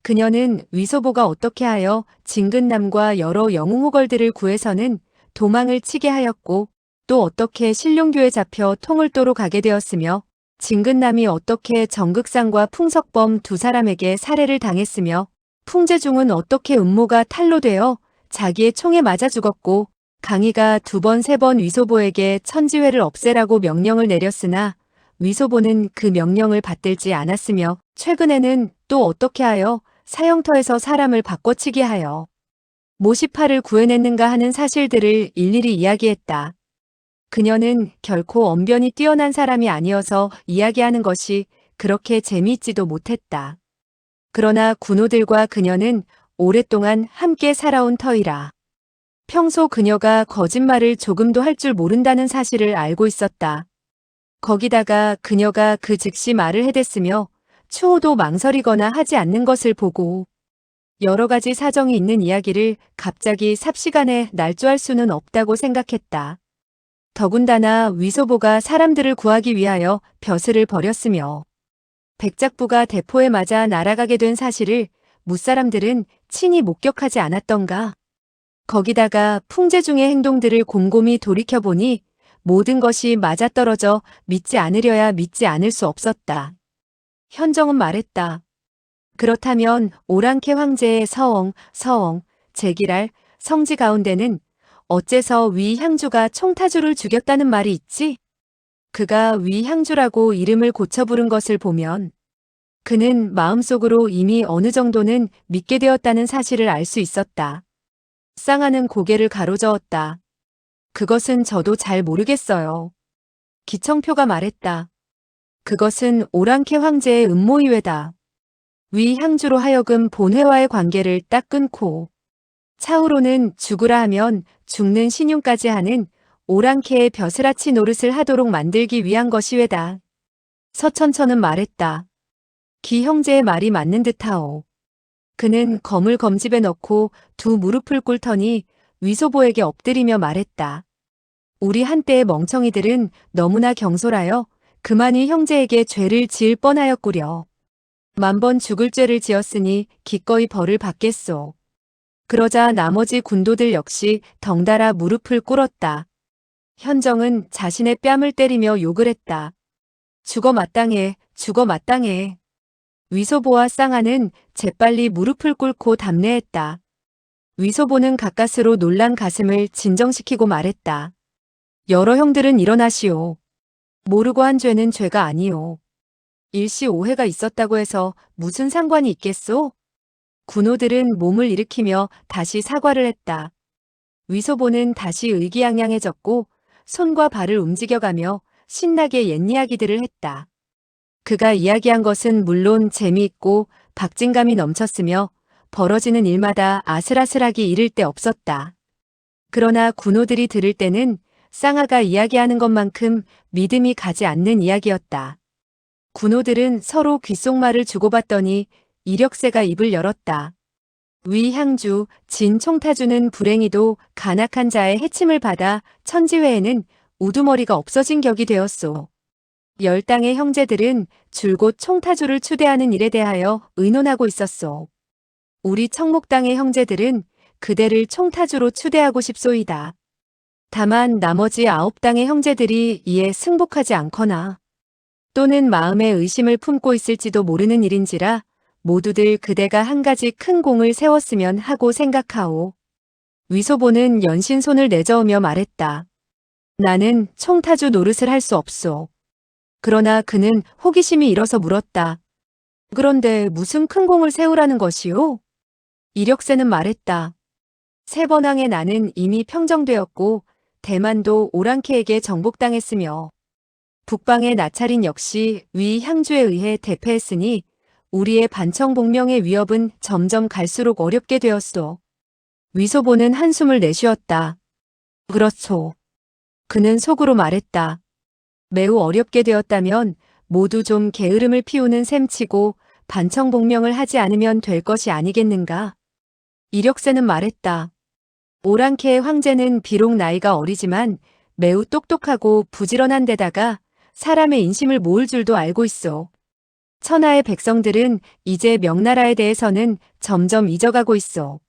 그녀는 위소보가 어떻게 하여 진근남과 여러 영웅호걸들을 구해서는 도망을 치게 하였고 또 어떻게 신룡교에 잡혀 통을도로 가게 되었으며 진근남이 어떻게 정극상과 풍석범 두 사람에게 살해를 당했으며 풍재중은 어떻게 음모가 탈로 되어 자기의 총에 맞아 죽었고 강희가 두 번, 세 번 위소보에게 천지회를 없애라고 명령을 내렸으나 위소보는 그 명령을 받들지 않았으며 최근에는 또 어떻게 하여 사형터에서 사람을 바꿔치게 하여 모시파를 구해냈는가 하는 사실들을 일일이 이야기했다. 그녀는 결코 언변이 뛰어난 사람이 아니어서 이야기하는 것이 그렇게 재미있지도 못했다. 그러나 군호들과 그녀는 오랫동안 함께 살아온 터이라. 평소 그녀가 거짓말을 조금도 할 줄 모른다는 사실을 알고 있었다. 거기다가 그녀가 그 즉시 말을 해댔으며 추호도 망설이거나 하지 않는 것을 보고 여러 가지 사정이 있는 이야기를 갑자기 삽시간에 날조할 수는 없다고 생각했다. 더군다나 위소보가 사람들을 구하기 위하여 벼슬을 버렸으며 백작부가 대포에 맞아 날아가게 된 사실을 무사람들은 친히 목격하지 않았던가. 거기다가 풍재중의 행동들을 곰곰이 돌이켜보니 모든 것이 맞아떨어져 믿지 않으려야 믿지 않을 수 없었다. 현정은 말했다. 그렇다면 오랑캐 황제의 서엉, 제기랄, 성지 가운데는 어째서 위향주가 총타주를 죽였다는 말이 있지? 그가 위향주라고 이름을 고쳐 부른 것을 보면 그는 마음속으로 이미 어느 정도는 믿게 되었다는 사실을 알 수 있었다. 쌍하는 고개를 가로저었다. 그것은 저도 잘 모르겠어요. 기청표가 말했다. 그것은 오랑캐 황제의 음모이외다. 위향주로 하여금 본회와의 관계를 딱 끊고 차후로는 죽으라 하면 죽는 신용까지 하는 오랑캐의 벼슬아치 노릇을 하도록 만들기 위한 것이외다. 서천천은 말했다. 기 형제의 말이 맞는 듯하오. 그는 검을 검집에 넣고 두 무릎을 꿇더니 위소보에게 엎드리며 말했다. 우리 한때의 멍청이들은 너무나 경솔하여 그만이 형제에게 죄를 지을 뻔하였구려. 만번 죽을 죄를 지었으니 기꺼이 벌을 받겠소. 그러자 나머지 군도들 역시 덩달아 무릎을 꿇었다. 현정은 자신의 뺨을 때리며 욕을 했다. 죽어 마땅해, 죽어 마땅해. 위소보와 쌍하는 재빨리 무릎을 꿇고 답례했다. 위소보는 가까스로 놀란 가슴을 진정시키고 말했다. 여러 형들은 일어나시오. 모르고 한 죄는 죄가 아니오. 일시 오해가 있었다고 해서 무슨 상관이 있겠소? 군호들은 몸을 일으키며 다시 사과를 했다. 위소보는 다시 의기양양해졌고 손과 발을 움직여가며 신나게 옛 이야기들을 했다. 그가 이야기한 것은 물론 재미있고 박진감이 넘쳤으며 벌어지는 일마다 아슬아슬하기 이를 데 없었다. 그러나 군호들이 들을 때는 쌍하가 이야기하는 것만큼 믿음이 가지 않는 이야기였다. 군호들은 서로 귓속말을 주고받더니 이력새가 입을 열었다. 위향주, 진총타주는 불행히도 간악한 자의 해침을 받아 천지회에는 우두머리가 없어진 격이 되었소. 열당의 형제들은 줄곧 총타주를 추대하는 일에 대하여 의논하고 있었소. 우리 청목당의 형제들은 그대를 총타주로 추대하고 싶소이다. 다만 나머지 9당의 형제들이 이에 승복하지 않거나 또는 마음에 의심을 품고 있을지도 모르는 일인지라 모두들 그대가 한 가지 큰 공을 세웠으면 하고 생각하오. 위소보는 연신 손을 내저으며 말했다. 나는 총타주 노릇을 할 수 없소. 그러나 그는 호기심이 일어서 물었다. 그런데 무슨 큰 공을 세우라는 것이오? 이력새는 말했다. 세번항의 나는 이미 평정되었고 대만도 오랑캐에게 정복당했으며 북방의 나찰인 역시 위향주에 의해 대패했으니 우리의 반청복명의 위협은 점점 갈수록 어렵게 되었소. 위소보는 한숨을 내쉬었다. 그렇소. 그는 속으로 말했다. 매우 어렵게 되었다면 모두 좀 게으름을 피우는 셈치고 반청복명을 하지 않으면 될 것이 아니겠는가? 이력새는 말했다. 오랑캐의 황제는 비록 나이가 어리지만 매우 똑똑하고 부지런한 데다가 사람의 인심을 모을 줄도 알고 있어. 천하의 백성들은 이제 명나라에 대해서는 점점 잊어가고 있어.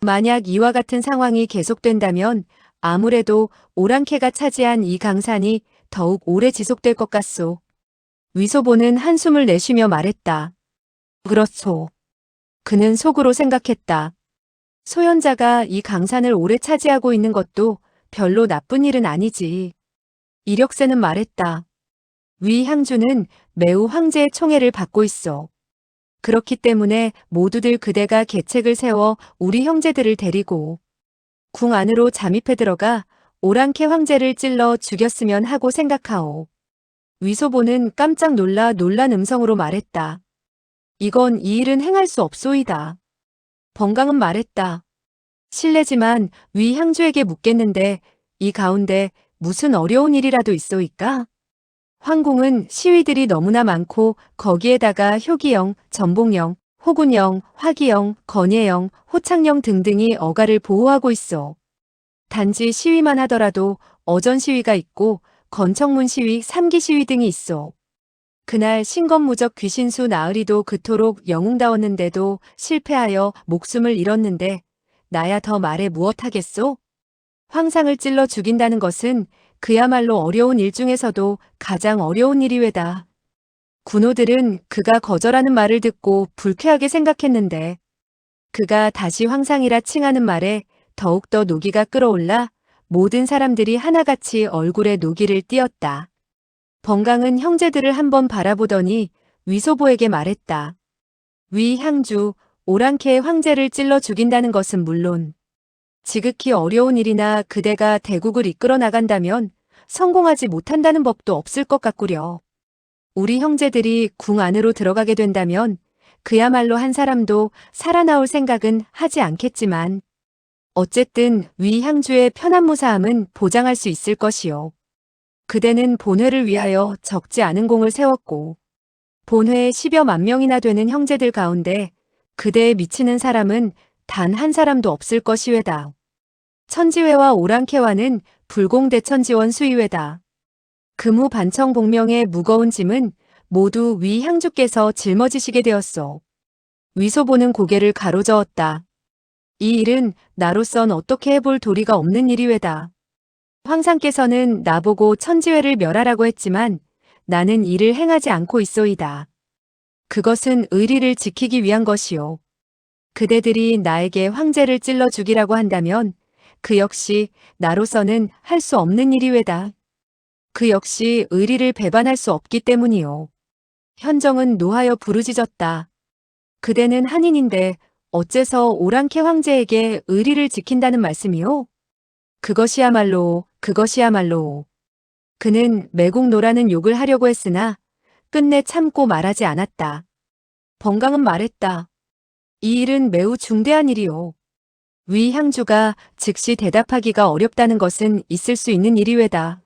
만약 이와 같은 상황이 계속된다면 아무래도 오랑캐가 차지한 이 강산이 더욱 오래 지속될 것 같소. 위소보는 한숨을 내쉬며 말했다. 그렇소. 그는 속으로 생각했다. 소현자가 이 강산을 오래 차지하고 있는 것도 별로 나쁜 일은 아니지. 이력새는 말했다. 위향주는 매우 황제의 총애를 받고 있어. 그렇기 때문에 모두들 그대가 계책을 세워 우리 형제들을 데리고 궁 안으로 잠입해 들어가 오랑캐 황제를 찔러 죽였으면 하고 생각하오. 위소보는 깜짝 놀란 음성으로 말했다. 이건 이 일은 행할 수 없소이다. 번강은 말했다. 실례지만 위향주에게 묻겠는데 이 가운데 무슨 어려운 일이라도 있소이까? 황궁은 시위들이 너무나 많고 거기에다가 효기영, 전봉영, 호군영, 화기영, 건예영, 호창영 등등이 어가를 보호하고 있어. 단지 시위만 하더라도 어전 시위가 있고 건청문 시위, 삼기 시위 등이 있어. 그날 신검무적 귀신수 나으리도 그토록 영웅다웠는데도 실패하여 목숨을 잃었는데 나야 더 말해 무엇하겠소? 황상을 찔러 죽인다는 것은 그야말로 어려운 일 중에서도 가장 어려운 일이외다. 군호들은 그가 거절하는 말을 듣고 불쾌하게 생각했는데 그가 다시 황상이라 칭하는 말에 더욱더 노기가 끌어올라 모든 사람들이 하나같이 얼굴에 노기를 띄었다. 번강은 형제들을 한번 바라보더니 위소보에게 말했다. 위향주, 오랑캐의 황제를 찔러 죽인다는 것은 물론 지극히 어려운 일이나 그대가 대국을 이끌어 나간다면 성공하지 못한다는 법도 없을 것 같구려. 우리 형제들이 궁 안으로 들어가게 된다면 그야말로 한 사람도 살아나올 생각은 하지 않겠지만 어쨌든 위향주의 편안무사함은 보장할 수 있을 것이요. 그대는 본회를 위하여 적지 않은 공을 세웠고 본회에 10여만 명이나 되는 형제들 가운데 그대에 미치는 사람은 단 한 사람도 없을 것이외다. 천지회와 오랑캐와는 불공대천지원 수의회다. 금우 반청 복명의 무거운 짐은 모두 위향주께서 짊어지시게 되었소. 위소보는 고개를 가로저었다. 이 일은 나로선 어떻게 해볼 도리가 없는 일이외다. 황상께서는 나보고 천지회를 멸하라고 했지만 나는 이를 행하지 않고 있소이다. 그것은 의리를 지키기 위한 것이요. 그대들이 나에게 황제를 찔러 죽이라고 한다면 그 역시 나로서는 할 수 없는 일이외다. 그 역시 의리를 배반할 수 없기 때문이요. 현정은 노하여 부르짖었다. 그대는 한인인데 어째서 오랑캐 황제에게 의리를 지킨다는 말씀이요? 그것이야말로. 그는 매국노라는 욕을 하려고 했으나 끝내 참고 말하지 않았다. 번강은 말했다. 이 일은 매우 중대한 일이요. 위향주가 즉시 대답하기가 어렵다는 것은 있을 수 있는 일이외다.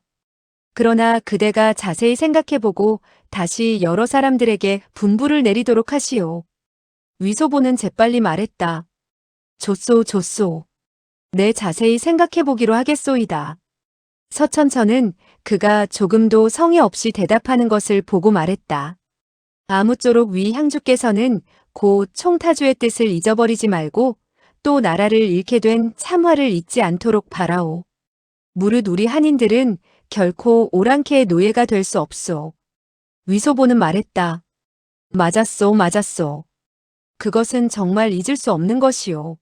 그러나 그대가 자세히 생각해보고 다시 여러 사람들에게 분부를 내리도록 하시오. 위소보는 재빨리 말했다. 좋소. 내 자세히 생각해보기로 하겠소이다. 서천천은 그가 조금도 성의 없이 대답하는 것을 보고 말했다. 아무쪼록 위향주께서는 곧 총타주의 뜻을 잊어버리지 말고 또 나라를 잃게 된 참화를 잊지 않도록 바라오. 무릇 우리 한인들은 결코 오랑캐의 노예가 될 수 없소. 위소보는 말했다. 맞았소. 그것은 정말 잊을 수 없는 것이오.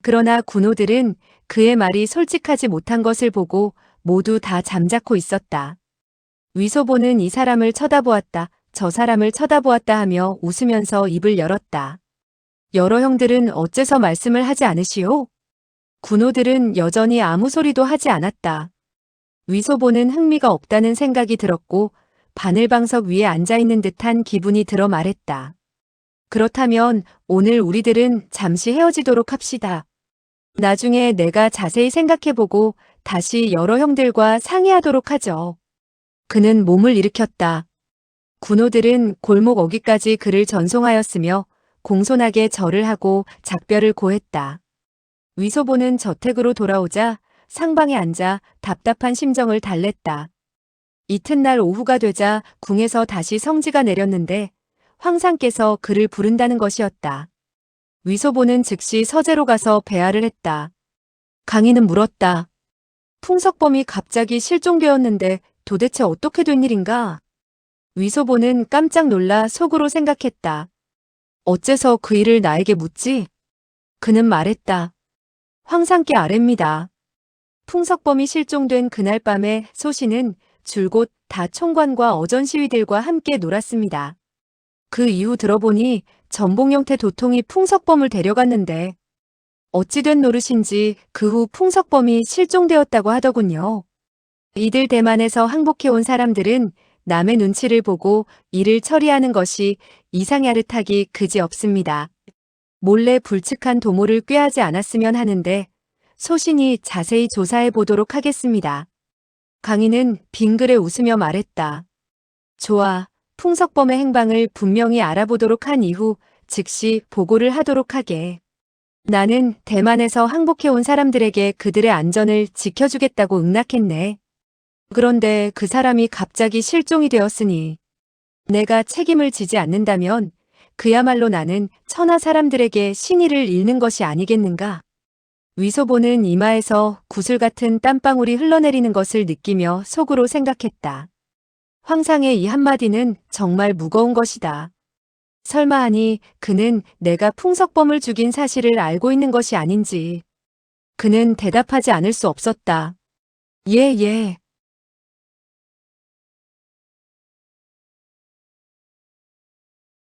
그러나 군호들은 그의 말이 솔직하지 못한 것을 보고 모두 다 잠자코 있었다. 위소보는 이 사람을 쳐다보았다, 저 사람을 쳐다보았다 하며 웃으면서 입을 열었다. 여러 형들은 어째서 말씀을 하지 않으시오? 군호들은 여전히 아무 소리도 하지 않았다. 위소보는 흥미가 없다는 생각이 들었고 바늘방석 위에 앉아있는 듯한 기분이 들어 말했다. 그렇다면 오늘 우리들은 잠시 헤어지도록 합시다. 나중에 내가 자세히 생각해보고 다시 여러 형들과 상의하도록 하죠. 그는 몸을 일으켰다. 군호들은 골목 어귀까지 그를 전송하였으며 공손하게 절을 하고 작별을 고했다. 위소보는 저택으로 돌아오자 상방에 앉아 답답한 심정을 달랬다. 이튿날 오후가 되자 궁에서 다시 성지가 내렸는데 황상께서 그를 부른다는 것이었다. 위소보는 즉시 서재로 가서 배아를 했다. 강인은 물었다. 풍석범이 갑자기 실종되었는데 도대체 어떻게 된 일인가? 위소보는 깜짝 놀라 속으로 생각했다. 어째서 그 일을 나에게 묻지? 그는 말했다. 황상께 아뢰입니다. 풍석범이 실종된 그날 밤에 소신은 줄곧 다 총관과 어전 시위들과 함께 놀았습니다. 그 이후 들어보니 전봉영태 도통이 풍석범을 데려갔는데 어찌 된 노릇인지 그 후 풍석범이 실종되었다고 하더군요. 이들 대만에서 항복해온 사람들은 남의 눈치를 보고 일을 처리하는 것이 이상야릇하기 그지없습니다. 몰래 불측한 도모를 꾀하지 않았으면 하는데 소신이 자세히 조사해 보도록 하겠습니다. 강인은 빙그레 웃으며 말했다. 좋아. 풍석범의 행방을 분명히 알아보도록 한 이후 즉시 보고를 하도록 하게. 나는 대만에서 항복해온 사람들에게 그들의 안전을 지켜주겠다고 응낙했네. 그런데 그 사람이 갑자기 실종이 되었으니 내가 책임을 지지 않는다면 그야말로 나는 천하 사람들에게 신의를 잃는 것이 아니겠는가? 위소보는 이마에서 구슬 같은 땀방울이 흘러내리는 것을 느끼며 속으로 생각했다. 황상의 이 한마디는 정말 무거운 것이다. 설마 하니 그는 내가 풍석범을 죽인 사실을 알고 있는 것이 아닌지. 그는 대답하지 않을 수 없었다. 예,